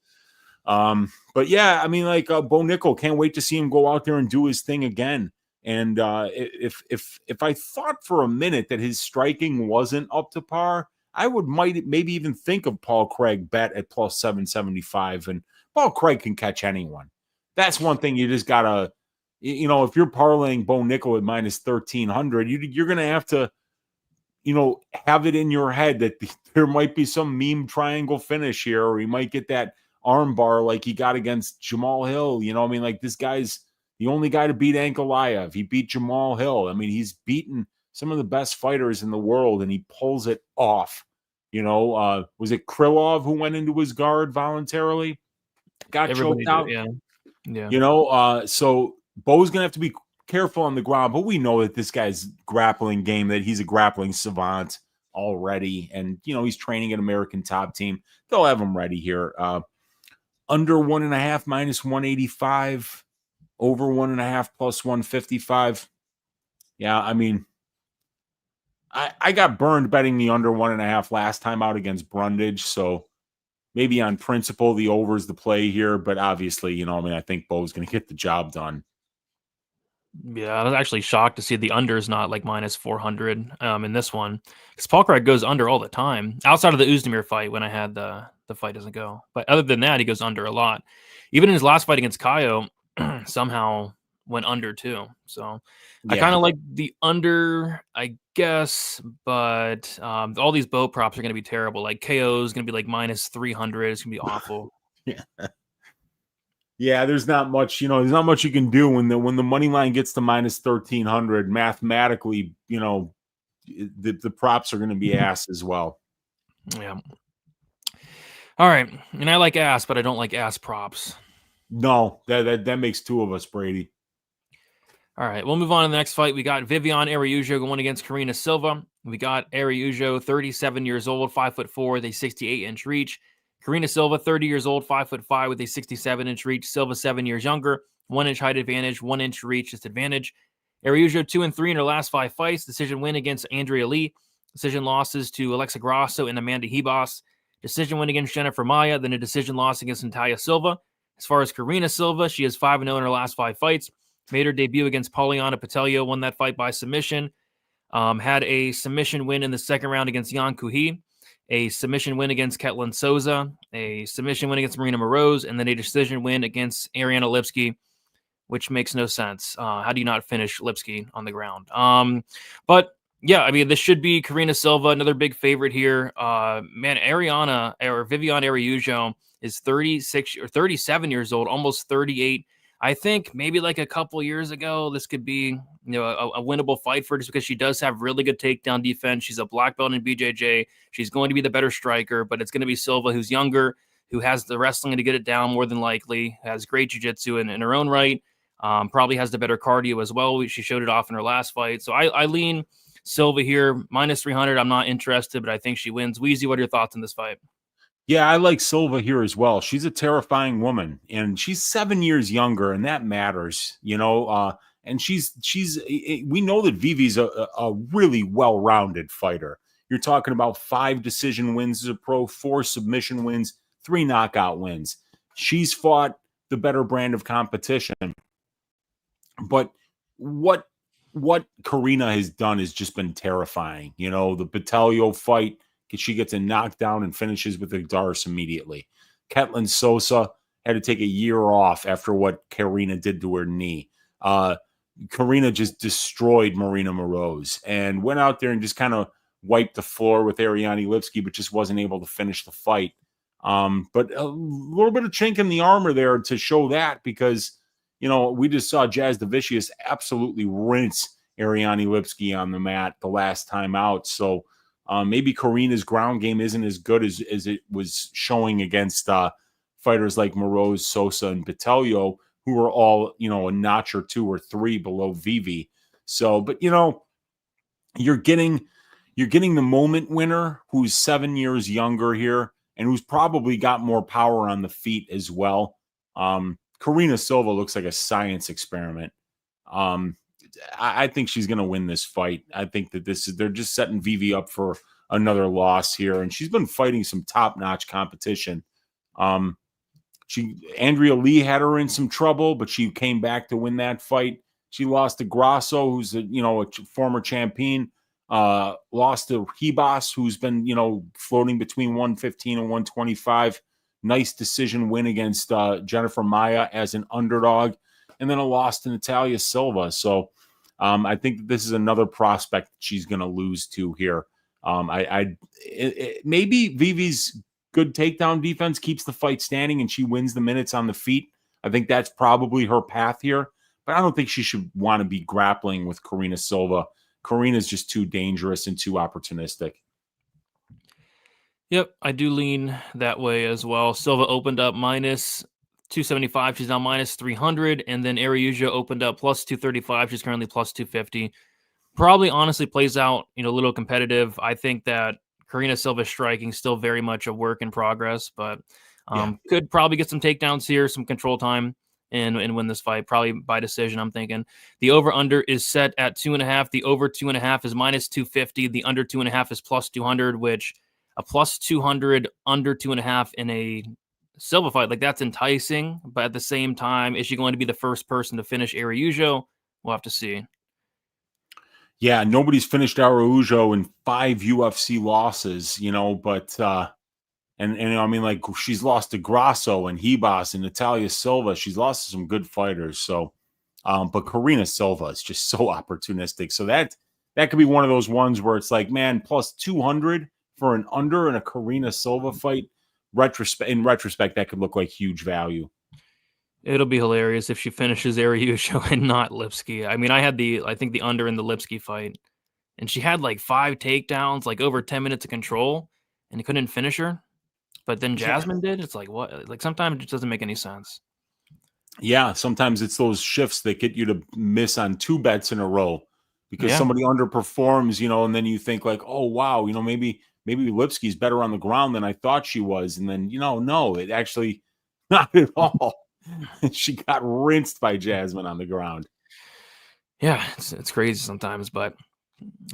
But yeah, I mean, like Bo Nickal, can't wait to see him go out there and do his thing again. And if I thought for a minute that his striking wasn't up to par, I would maybe even think of Paul Craig bet at plus 775. And Paul Craig can catch anyone. That's one thing you just gotta, if you're parlaying Bo Nickal at minus 1,300, you're gonna have to, have it in your head that there might be some meme triangle finish here, or he might get that armbar like he got against Jamal Hill. You know, I mean, like, this guy's the only guy to beat Ankalaev. He beat Jamal Hill. I mean, he's beaten some of the best fighters in the world, and he pulls it off. You know, was it Krylov who went into his guard voluntarily? Got Everybody choked out. did, yeah. You know, so Bo's gonna have to be careful on the ground, but we know that this guy's grappling game, that he's a grappling savant already, and you know, he's training an American Top Team. They'll have him ready here. Under 1.5 minus 185, over 1.5 plus 155. Yeah, I mean, I got burned betting the under 1.5 last time out against Brundage, so maybe on principle the over is the play here, but obviously, you know, I mean, I think Bo's going to get the job done. Yeah, I was actually shocked to see the under is not like minus 400 in this one, because Paul Craig goes under all the time outside of the Uzdemir fight when I had the fight doesn't go. But other than that, he goes under a lot. Even in his last fight against Kaio, somehow went under too. So I kind of like the under, I guess, but all these bow props are going to be terrible. Like KO is going to be like minus 300. It's going to be awful. Yeah. Yeah, there's not much, you know, there's not much you can do when the money line gets to minus 1,300. Mathematically, you know, the props are going to be ass as well. Yeah. All right, and I like ass, but I don't like ass props. No, that makes two of us, Brady. All right, we'll move on to the next fight. We got Viviane Araujo going against Karina Silva. We got Araujo, 37 years old, 5'4", with a 68-inch reach. Karina Silva, 30 years old, 5'5", with a 67-inch reach. Silva, 7 years younger, 1-inch height advantage, 1-inch reach disadvantage. Araujo 2-3 in her last 5 fights. Decision win against Andrea Lee. Decision losses to Alexa Grasso and Amanda Hebos. Decision win against Jennifer Maia, then a decision loss against Natalia Silva. As far as Karina Silva, she is 5-0 in her last 5 fights. Made her debut against Poliana Patelio, won that fight by submission. Had a submission win in the second round against Yan Kuhi, a submission win against Ketlin Souza, a submission win against Marina Moroz, and then a decision win against Ariana Lipski, which makes no sense. How do you not finish Lipski on the ground? But yeah, I mean, this should be Karina Silva, another big favorite here. Man, Ariana or Viviane Araujo is 36 or 37 years old, almost 38. I think maybe like a couple years ago, this could be, you know, a winnable fight for her, just because she does have really good takedown defense. She's a black belt in BJJ. She's going to be the better striker, but it's going to be Silva, who's younger, who has the wrestling to get it down more than likely, has great jiu-jitsu in her own right, probably has the better cardio as well. She showed it off in her last fight. So I lean Silva here, minus 300. I'm not interested, but I think she wins. Weezy, what are your thoughts on this fight? Yeah, I like Silva here as well. She's a terrifying woman, and she's 7 years younger, and that matters, you know. And we know that Vivi's a really well-rounded fighter. You're talking about 5 decision wins as a pro, 4 submission wins, 3 knockout wins. She's fought the better brand of competition. But what Karina has done has just been terrifying. You know, the Patelio fight, she gets a knockdown and finishes with a Darce immediately. Ketlin Souza had to take a year off after what Karina did to her knee. Karina just destroyed Marina Moroz and went out there and just kind of wiped the floor with Ariane Lipski, but just wasn't able to finish the fight. But a little bit of chink in the armor there to show that, because, you know, we just saw Jazz Davicius absolutely rinse Ariane Lipski on the mat the last time out. So maybe Karina's ground game isn't as good as it was showing against fighters like Moroz, Souza, and Patelio, who were all, you know, a notch or 2 or 3 below Vivi. So, but, you know, you're getting the moment winner who's 7 years younger here and who's probably got more power on the feet as well. Karina Silva looks like a science experiment. I think she's going to win this fight. I think that they're just setting Vivi up for another loss here, and she's been fighting some top-notch competition. Andrea Lee had her in some trouble, but she came back to win that fight. She lost to Grasso, who's a former champion. Lost to Hebos, who's been, you know, floating between 115 and 125. Nice decision win against Jennifer Maia as an underdog, and then a loss to Natalia Silva. So I think that this is another prospect she's going to lose to here. Maybe Vivi's good takedown defense, keeps the fight standing, and she wins the minutes on the feet. I think that's probably her path here. But I don't think she should want to be grappling with Karina Silva. Karina's just too dangerous and too opportunistic. Yep, I do lean that way as well. Silva opened up minus 275. She's now minus 300. And then Araujo opened up plus 235. She's currently plus 250. Probably honestly plays out, a little competitive. I think that Karina Silva's striking still very much a work in progress, but could probably get some takedowns here, some control time, and win this fight, probably by decision, I'm thinking. The over-under is set at 2.5. The over 2.5 is minus 250. The under 2.5 is plus 200, which a plus 200 under 2.5 in a Silva fight, like that's enticing, but at the same time, is she going to be the first person to finish Araujo? We'll have to see. Yeah, nobody's finished Araujo in 5 UFC losses, but and I mean, like, she's lost to Grasso and Hebas and Natalia Silva. She's lost to some good fighters. So, but Karina Silva is just so opportunistic. So that could be one of those ones where it's like, man, plus 200 for an under in a Karina Silva fight. In retrospect, that could look like huge value. It'll be hilarious if she finishes Araujo and not Lipski. I mean, I think the under in the Lipski fight, and she had like 5 takedowns, like over 10 minutes of control, and he couldn't finish her. But then Jasmine did. It's like, what? Like, sometimes it just doesn't make any sense. Yeah, sometimes it's those shifts that get you to miss on 2 bets in a row because somebody underperforms, and then you think like, oh wow, maybe Lipski's better on the ground than I thought she was, and then no, it actually not at all. She got rinsed by Jasmine on the ground. Yeah, it's crazy sometimes. But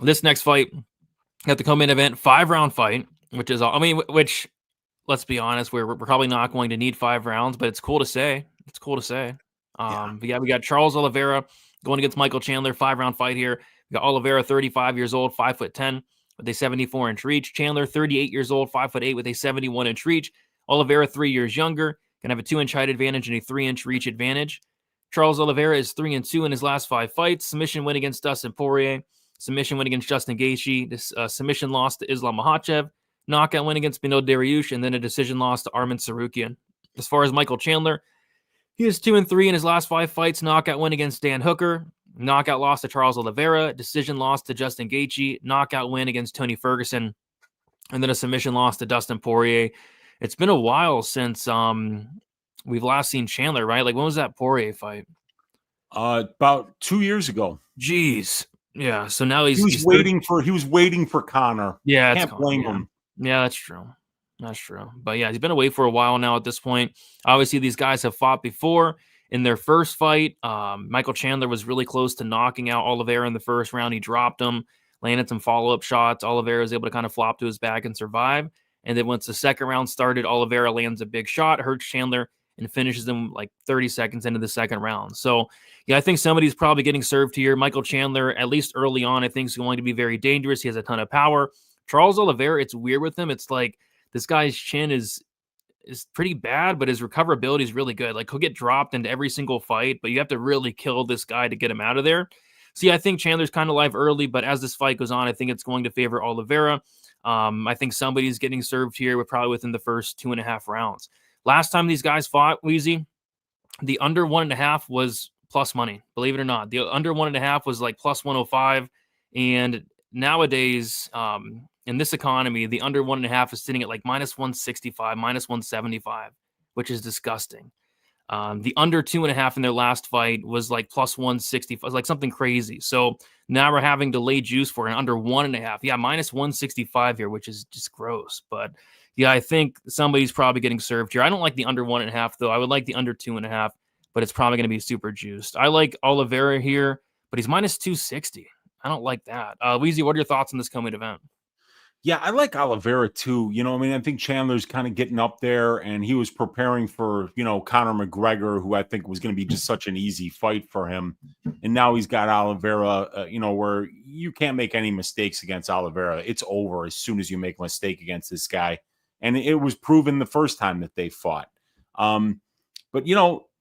this next fight, got the co-main event, 5-round fight, which let's be honest, we're probably not going to need 5 rounds, but it's cool to say. But we got Charles Oliveira going against Michael Chandler, 5-round fight here. We got Oliveira, 35 years old, 5'10", with a 74-inch reach. Chandler, 38 years old, 5'8", with a 71-inch reach. Oliveira, 3 years younger, gonna have a 2-inch height advantage and a 3-inch reach advantage. Charles Oliveira is 3-2 in his last 5 fights. Submission win against Dustin Poirier. Submission win against Justin Gaethje. This submission loss to Islam Makhachev. Knockout win against Beneil Dariush, and then a decision loss to Arman Tsarukyan. As far as Michael Chandler, he is 2-3 in his last 5 fights. Knockout win against Dan Hooker. Knockout loss to Charles Oliveira. Decision loss to Justin Gaethje. Knockout win against Tony Ferguson. And then a submission loss to Dustin Poirier. It's been a while since we've last seen Chandler, right? Like, when was that Poirier fight? About 2 years ago. Jeez. Yeah. So now he was waiting for Conor. Yeah. Can't blame him. Yeah, that's true. That's true. But yeah, he's been away for a while now at this point. Obviously, these guys have fought before. In their first fight, Michael Chandler was really close to knocking out Oliveira in the first round. He dropped him, landed some follow-up shots. Oliveira was able to kind of flop to his back and survive. And then once the second round started, Oliveira lands a big shot, hurts Chandler, and finishes him like 30 seconds into the second round. So, yeah, I think somebody's probably getting served here. Michael Chandler, at least early on, I think is going to be very dangerous. He has a ton of power. Charles Oliveira, it's weird with him. It's like this guy's chin is pretty bad, but his recoverability is really good. Like, he'll get dropped into every single fight, but you have to really kill this guy to get him out of there. So, yeah, I think Chandler's kind of live early, but as this fight goes on, I think it's going to favor Oliveira. I think somebody's getting served here probably within the first 2.5 rounds. Last time these guys fought, Weezy, the under 1.5 was plus money, believe it or not. The under 1.5 was like plus 105. And nowadays, in this economy, the under 1.5 is sitting at like minus 165, minus 175, which is disgusting. The under 2.5 in their last fight was like plus 165, like something crazy. So now we're having to lay juice for an under 1.5. Yeah, minus 165 here, which is just gross. But yeah, I think somebody's probably getting served here. I don't like the under 1.5 though. I would like the under 2.5, but it's probably going to be super juiced. I like Oliveira here, but he's minus 260. I don't like that. Weezy, what are your thoughts on this coming event? Yeah, I like Oliveira too. I think Chandler's kind of getting up there, and he was preparing for, Conor McGregor, who I think was going to be just such an easy fight for him. And now he's got Oliveira, where you can't make any mistakes against Oliveira. It's over as soon as you make a mistake against this guy. And it was proven the first time that they fought. But,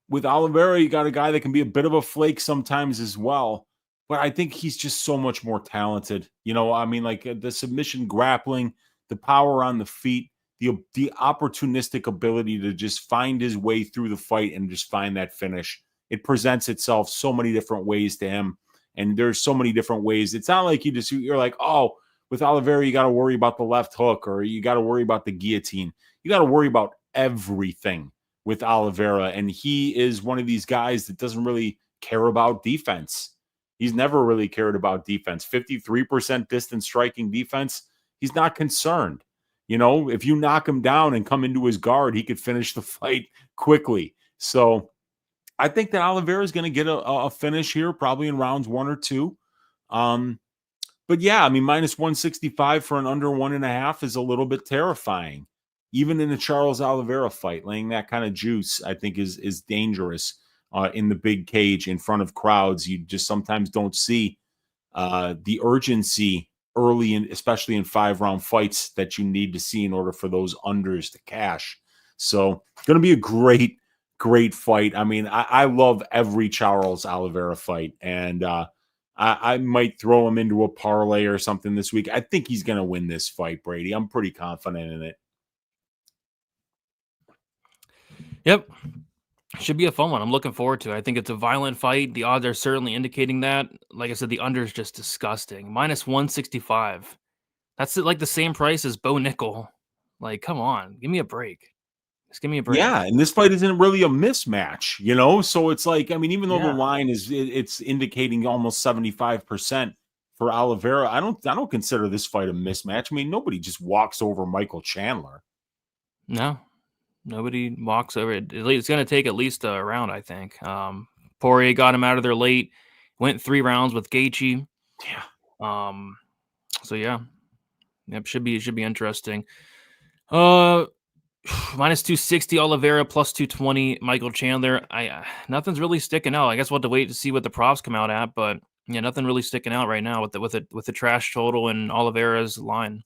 with Oliveira, you got a guy that can be a bit of a flake sometimes as well. But I think he's just so much more talented. Like the submission grappling, the power on the feet, the opportunistic ability to just find his way through the fight and just find that finish. It presents itself so many different ways to him. And there's so many different ways. It's not like you're like, oh, with Oliveira, you got to worry about the left hook or you got to worry about the guillotine. You got to worry about everything with Oliveira. And he is one of these guys that doesn't really care about defense. He's never really cared about defense. 53% distance striking defense. He's not concerned. You know, if you knock him down and come into his guard, he could finish the fight quickly. So I think that Oliveira is going to get a finish here, probably in rounds 1 or 2. But yeah, I mean, minus 165 for an under 1.5 is a little bit terrifying. Even in the Charles Oliveira fight, laying that kind of juice, I think is dangerous in the big cage in front of crowds. You just sometimes don't see the urgency early, especially in 5-round fights that you need to see in order for those unders to cash. So it's going to be a great fight. I mean, I love every Charles Oliveira fight, and I might throw him into a parlay or something this week. I think he's going to win this fight, Brady. I'm pretty confident in it. Yep. Should be a fun one. I'm looking forward to it. I think it's a violent fight. The odds are certainly indicating that. Like I said, the under is just disgusting. Minus 165. That's like the same price as Bo Nickel. Like, come on. Give me a break. Just give me a break. Yeah, and this fight isn't really a mismatch, you know? So it's like, I mean, even though the line it's indicating almost 75% for Oliveira, I don't consider this fight a mismatch. I mean, nobody just walks over Michael Chandler. No. Nobody walks over it. It's going to take at least a round, I think. Poirier got him out of there late. Went 3 rounds with Gaethje. Yeah. So yeah. Yep, should be interesting. Minus 260 Oliveira, plus 220 Michael Chandler. Nothing's really sticking out. I guess we'll have to wait to see what the props come out at, but yeah, nothing really sticking out right now with the trash total and Oliveira's line.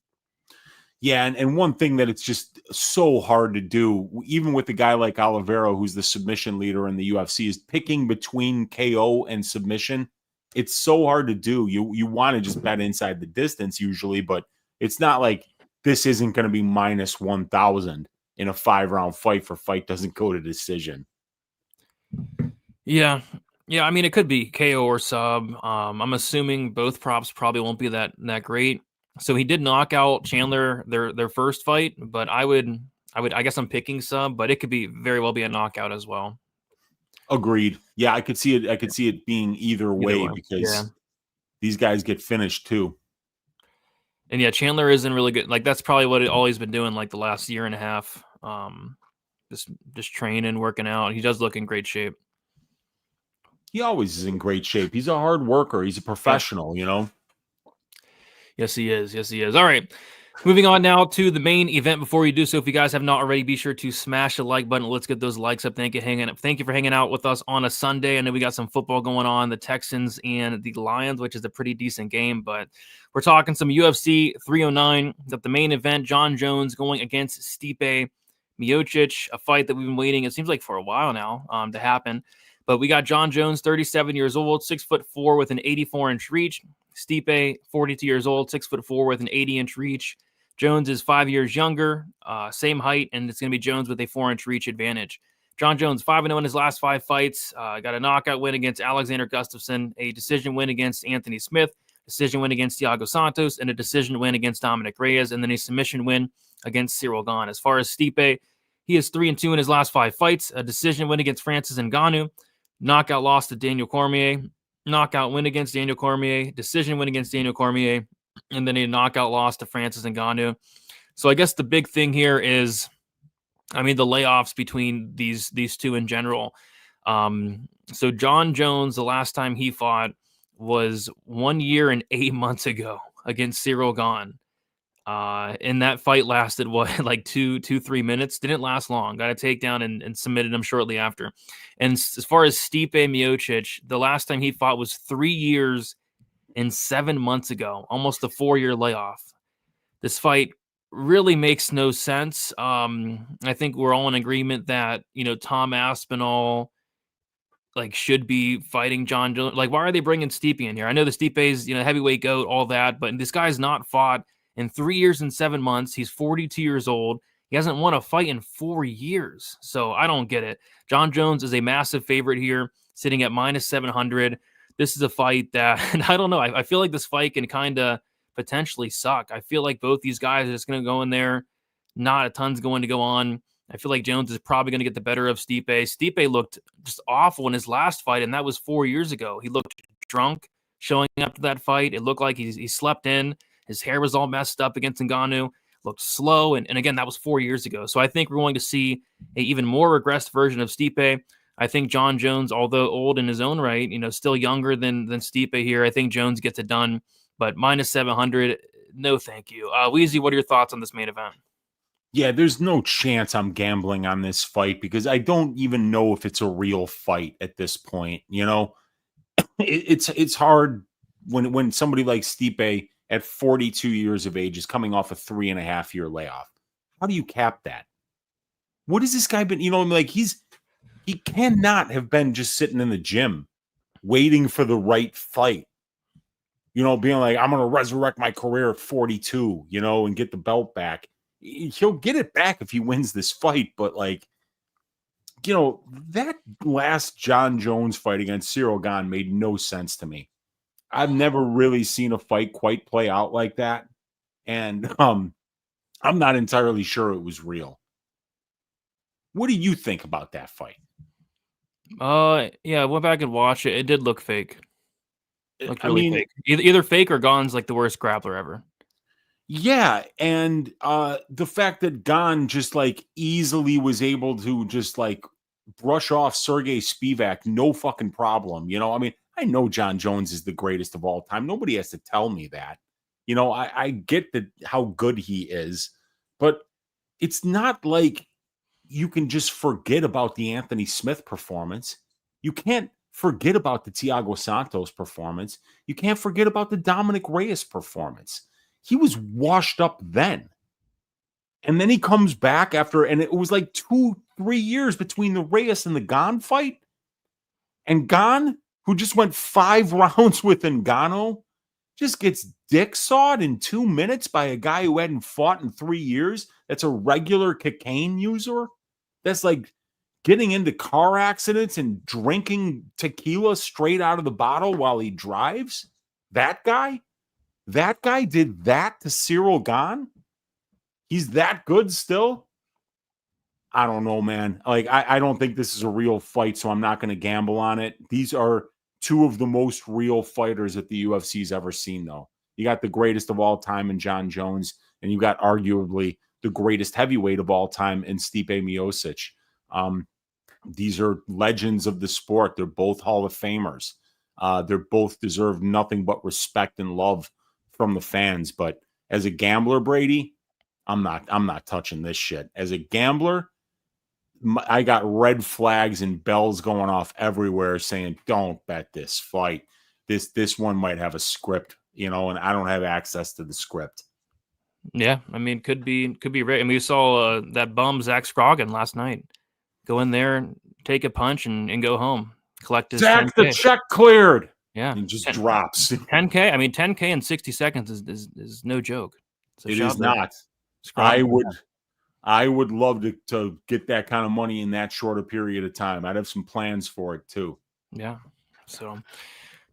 Yeah, and one thing that it's just so hard to do, even with a guy like Oliveira, who's the submission leader in the UFC, is picking between KO and submission. It's so hard to do. You want to just bet inside the distance usually, but it's not like this isn't going to be minus 1,000 in a 5-round fight for fight doesn't go to decision. Yeah. Yeah, I mean, it could be KO or sub. I'm assuming both props probably won't be that great. So he did knock out Chandler their first fight, but I guess I'm picking sub, but it could be very well be a knockout as well. Agreed. Yeah, I could see it being either way because these guys get finished too. And yeah, Chandler isn't really good. Like that's probably what all he's been doing like the last year and a half. Just training, working out. He does look in great shape. He always is in great shape. He's a hard worker. He's a professional, you know. Yes, he is. Yes, he is. All right. Moving on now to the main event. Before you do so, if you guys have not already, be sure to smash the like button. Let's get those likes up. Thank you for hanging out with us on a Sunday. I know we got some football going on, the Texans and the Lions, which is a pretty decent game, but we're talking some UFC 309. That the main event, Jon Jones going against Stipe Miocic, a fight that we've been waiting, it seems like for a while now, to happen. But we got Jon Jones, 37 years old, 6'4" with an 84-inch reach. Stipe, 42 years old, 6'4" with an 80-inch reach. Jones is 5 years younger, same height, and it's going to be Jones with a 4-inch reach advantage. Jon Jones, 5-0 in his last 5 fights. Got a knockout win against Alexander Gustafsson, a decision win against Anthony Smith, decision win against Thiago Santos, and a decision win against Dominic Reyes, and then a submission win against Ciryl Gane. As far as Stipe, he is 3-2 in his last 5 fights, a decision win against Francis Ngannou, knockout loss to Daniel Cormier, knockout win against Daniel Cormier, decision win against Daniel Cormier, and then a knockout loss to Francis Ngannou. So I guess the big thing here is, I mean, the layoffs between these two in general. So Jon Jones, the last time he fought was 1 year and 8 months ago against Ciryl Gane. And that fight lasted, like 3 minutes? Didn't last long. Got a takedown and submitted him shortly after. And as far as Stipe Miocic, the last time he fought was 3 years and 7 months ago, almost a 4-year layoff. This fight really makes no sense. I think we're all in agreement that, Tom Aspinall should be fighting Jon Jones. Like, why are they bringing Stipe in here? I know the Stipe's, heavyweight GOAT, all that, but this guy's not fought in 3 years and 7 months. He's 42 years old. He hasn't won a fight in 4 years. So I don't get it. Jon Jones is a massive favorite here, sitting at -700. This is a fight that, I don't know, I feel like this fight can kind of potentially suck. I feel like both these guys are just going to go in there. Not a ton's going to go on. I feel like Jones is probably going to get the better of Stipe. Stipe looked just awful in his last fight, and that was 4 years ago. He looked drunk showing up to that fight. It looked like he slept in. His hair was all messed up against Ngannou. Looked slow, and again, that was 4 years ago. So I think we're going to see an even more regressed version of Stipe. I think Jon Jones, although old in his own right, still younger than Stipe here, I think Jones gets it done. But -700, no thank you. Weezy, what are your thoughts on this main event? Yeah, there's no chance I'm gambling on this fight because I don't even know if it's a real fight at this point. It's hard when somebody like Stipe at 42 years of age is coming off a 3.5-year layoff. How do you cap that? What has this guy been? He cannot have been just sitting in the gym waiting for the right fight. Being like, I'm going to resurrect my career at 42, and get the belt back. He'll get it back if he wins this fight. But that last Jon Jones fight against Ciryl Gane made no sense to me. I've never really seen a fight quite play out like that. And I'm not entirely sure it was real. What do you think about that fight? Yeah, I went back and watched it. It did look fake. It looked really fake. Either fake or Gane's like the worst grappler ever. Yeah, and the fact that Gane just easily was able to just brush off Sergey Spivak, no fucking problem. I know Jon Jones is the greatest of all time. Nobody has to tell me that. I get how good he is, but it's not like you can just forget about the Anthony Smith performance. You can't forget about the Thiago Santos performance. You can't forget about the Dominic Reyes performance. He was washed up then. And then he comes back after, and it was 2-3 years between the Reyes and the Gane fight. And Gane, who just went 5 rounds with Ngannou, just gets dick sawed in 2 minutes by a guy who hadn't fought in 3 years. That's a regular cocaine user. That's like getting into car accidents and drinking tequila straight out of the bottle while he drives. That guy did that to Ciryl Gane. He's that good still. I don't know, man. I don't think this is a real fight, so I'm not going to gamble on it. These are two of the most real fighters that the UFC's ever seen, though. You got the greatest of all time in Jon Jones, and you got arguably the greatest heavyweight of all time in Stipe Miocic. These are legends of the sport. They're both Hall of Famers. They're both deserve nothing but respect and love from the fans. But as a gambler, Brady, I'm not touching this shit. As a gambler, I got red flags and bells going off everywhere saying, don't bet this fight. This one might have a script, and I don't have access to the script. Yeah, I mean, could be right. I mean, we saw that bum Zach Scroggin last night go in there, take a punch, and go home. Collect his Zach, 10K. the check cleared. Yeah, and just drops 10K. I mean, 10K in 60 seconds is no joke. It is not. I would love to get that kind of money in that short a period of time. I'd have some plans for it too. Yeah. So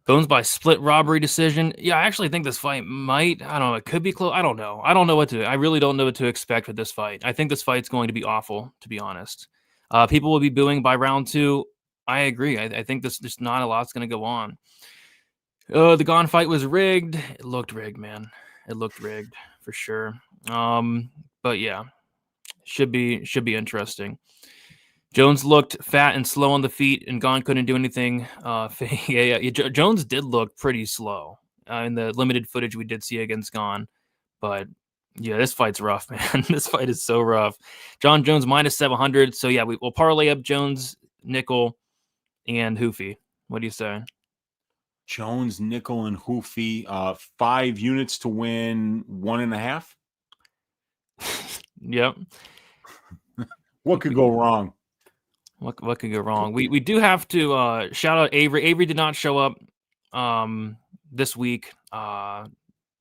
Bones by split robbery decision. Yeah, I actually think this fight might, I don't know, it could be close. I don't know. I really don't know what to expect with this fight. I think this fight's going to be awful, to be honest. People will be booing by round 2. I agree. I think there's not a lot's going to go on. The Gane fight was rigged. It looked rigged, man. It looked rigged for sure. But yeah, should be interesting. Jones looked fat and slow on the feet, and Gane couldn't do anything. Jones did look pretty slow in the limited footage we did see against Gane. But yeah, this fight's rough, man. This fight is so rough. Jon Jones -700. So yeah, we'll parlay up Jones, nickel, and Hufi. What do you say? Jones, nickel, and Hufi. 5 units to win 1.5. Yep. What could go wrong? What could go wrong? We do have to shout out Avery. Avery did not show up this week.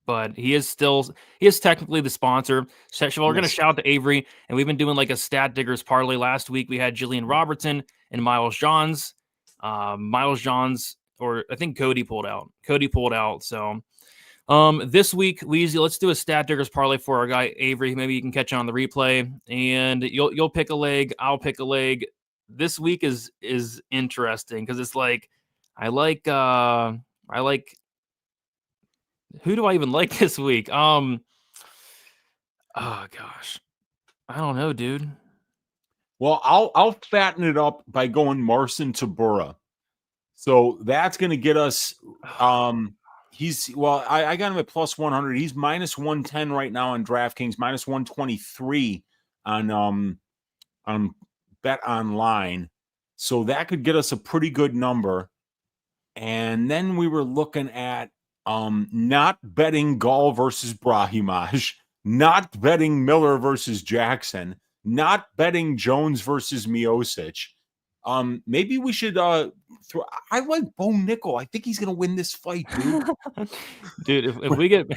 but he is technically the sponsor. So we're going to shout out to Avery, and we've been doing like a Stat Diggers parlay. Last week we had Jillian Robertson and Miles Johns. Miles Johns, or I think Cody pulled out. So this week, Weezy, let's do a Stat Diggers parlay for our guy Avery. Maybe you can catch it on the replay, and you'll pick a leg. I'll pick a leg. This week is interesting because it's like I like who do I even like this week? Oh gosh, I don't know, dude. Well, I'll fatten it up by going Marcin Tybura. So that's going to get us. I got him at plus 100. He's minus 110 right now on DraftKings, minus 123 on Bet Online. So that could get us a pretty good number. And then we were looking at not betting Gaul versus Brahimaj, not betting Miller versus Jackson, not betting Jones versus Miocic. Maybe we should throw. I like Bo Nickel. I think he's gonna win this fight, dude. Dude, if we get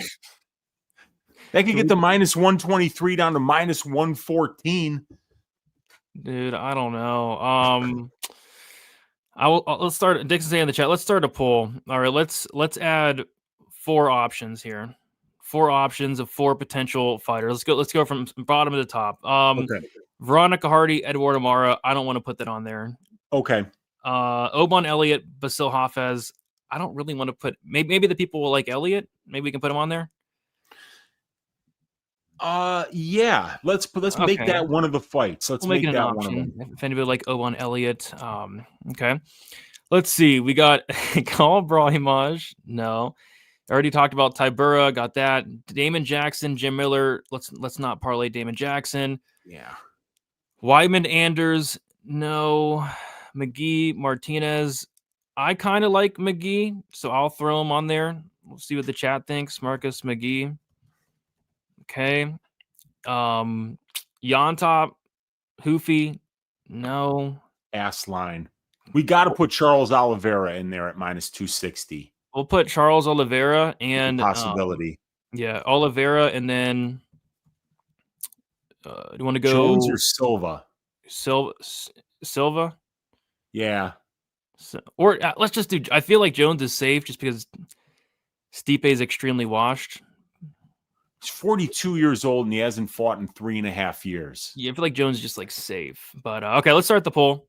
that could get the minus 123 down to minus 114. Dude, I don't know. Let's start. Dixon's in the chat. Let's start a poll. All right, let's add 4 options here. 4 options of 4 potential fighters. Let's go from bottom to the top. Okay. Veronica Hardy, Eduardo Moura. I don't want to put that on there. Okay. Oban Elliott, Basil Hafez. I don't really want to put. Maybe the people will like Elliott. Maybe we can put him on there. Yeah. Let's make that one of the fights. Let's make that one of them. If anybody like Oban Elliott, okay. Let's see. We got Gaul Brahimaj. No. I already talked about Tybura. Got that. Damon Jackson, Jim Miller. Let's not parlay Damon Jackson. Yeah. Weidman, Anders. No. McGhee, Martinez. I kind of like McGhee, so I'll throw him on there. We'll see what the chat thinks. Marcus McGhee. Okay. Llontop, Hufi. No. Ass line. We got to put Charles Oliveira in there at minus 260. We'll put Charles Oliveira and possibility. Oliveira, and then do you want to go Jones or Silva? Silva? Yeah. Or let's just do. I feel like Jones is safe just because Stipe is extremely washed. He's 42 years old and he hasn't fought in 3.5 years. Yeah, I feel like Jones is just like safe. But okay, let's start the poll.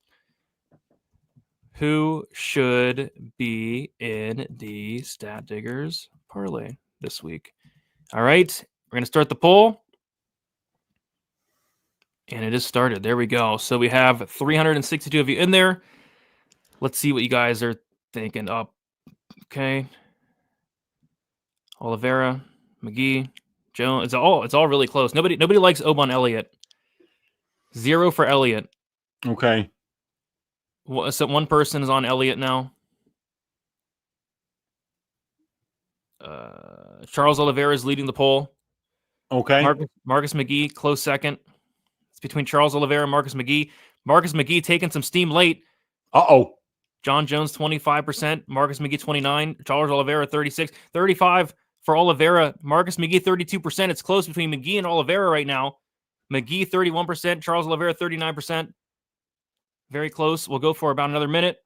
Who should be in the Stat Diggers parlay this week? All right, we're going to start the poll. And it is started. There we go. So we have 362 of you in there. Let's see what you guys are thinking. Okay. Oliveira, McGhee, Jones. It's all really close. Nobody likes Oban Elliott. 0 for Elliott. Okay. So one person is on Elliott now. Charles Oliveira is leading the poll. Okay. Marcus McGhee, close second. It's between Charles Oliveira and Marcus McGhee. Marcus McGhee taking some steam late. Uh-oh. John Jones, 25%. Marcus McGhee, 29%. Charles Oliveira, 36%. 35% for Oliveira. Marcus McGhee, 32%. It's close between McGhee and Oliveira right now. McGhee, 31%. Charles Oliveira, 39%. Very close. We'll go for about another minute.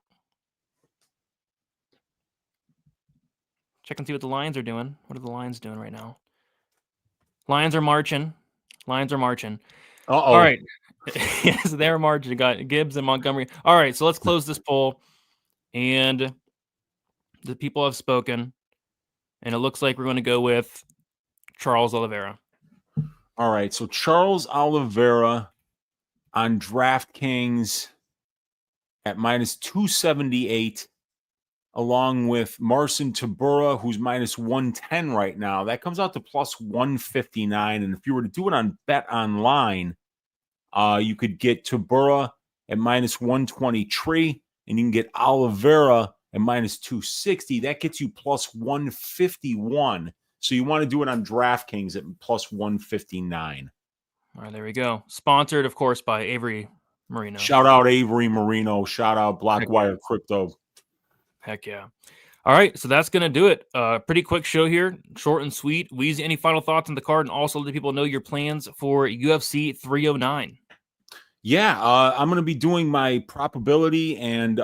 Check and see what the Lions are doing. What are the Lions doing right now? Lions are marching. Uh-oh. All right. Yes, they're marching. You got Gibbs and Montgomery. All right, so let's close this poll. And the people have spoken. And it looks like we're going to go with Charles Oliveira. All right, so Charles Oliveira on DraftKings at minus 278, along with Marcin Tybura, who's minus 110 right now. That comes out to plus 159. And if you were to do it on Bet Online, you could get Tybura at minus 123, and you can get Oliveira at minus 260. That gets you plus 151. So you want to do it on DraftKings at plus 159. All right, there we go. Sponsored, of course, by Avery Marino. Shout out Avery Marino. Shout out Blackwire Crypto. Heck yeah. All right, so that's going to do it. Pretty quick show here, short and sweet. Weezy, any final thoughts on the card, and also let people know your plans for UFC 309? Yeah, I'm going to be doing my probability and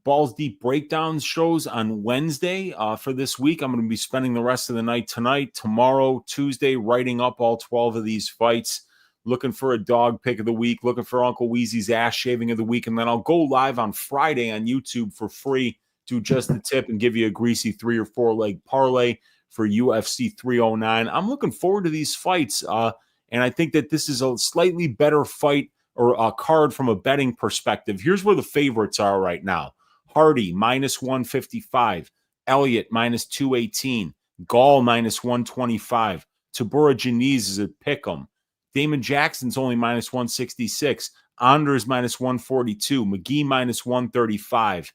balls deep breakdowns shows on Wednesday for this week. I'm going to be spending the rest of the night tonight, tomorrow, Tuesday, writing up all 12 of these fights, looking for a dog pick of the week, looking for Uncle Weezy's ass shaving of the week, and then I'll go live on Friday on YouTube for free, do just the tip, and give you a greasy 3 or 4 leg parlay for UFC 309. I'm looking forward to these fights, and I think that this is a slightly better fight or a card from a betting perspective. Here's where the favorites are right now. Hardy, minus 155. Elliott, minus 218. Gaul, minus 125. Tybura Diniz is a pick'em. Damon Jackson's only minus 166. Anders minus 142. McGhee minus 135.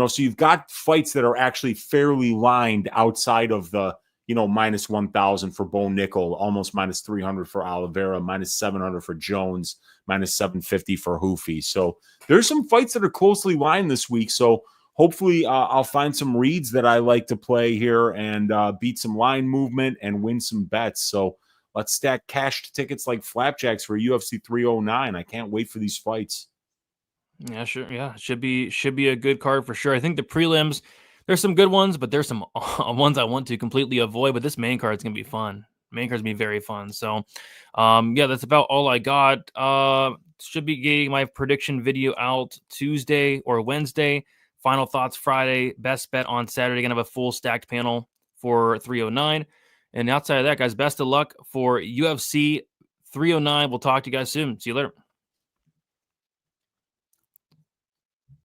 So you've got fights that are actually fairly lined outside of the, minus 1,000 for Bo Nickel, almost minus 300 for Oliveira, minus 700 for Jones, minus 750 for Hufi. So there's some fights that are closely lined this week. So hopefully I'll find some reads that I like to play here and beat some line movement and win some bets. So let's stack cash tickets like flapjacks for UFC 309. I can't wait for these fights. Yeah, sure. Yeah, should be a good card for sure. I think the prelims, there's some good ones, but there's some ones I want to completely avoid. But this main card is gonna be fun. Main card's gonna be very fun. So, yeah, that's about all I got. Should be getting my prediction video out Tuesday or Wednesday. Final thoughts Friday. Best bet on Saturday. Gonna have a full stacked panel for 309. And outside of that, guys, best of luck for UFC 309. We'll talk to you guys soon. See you later.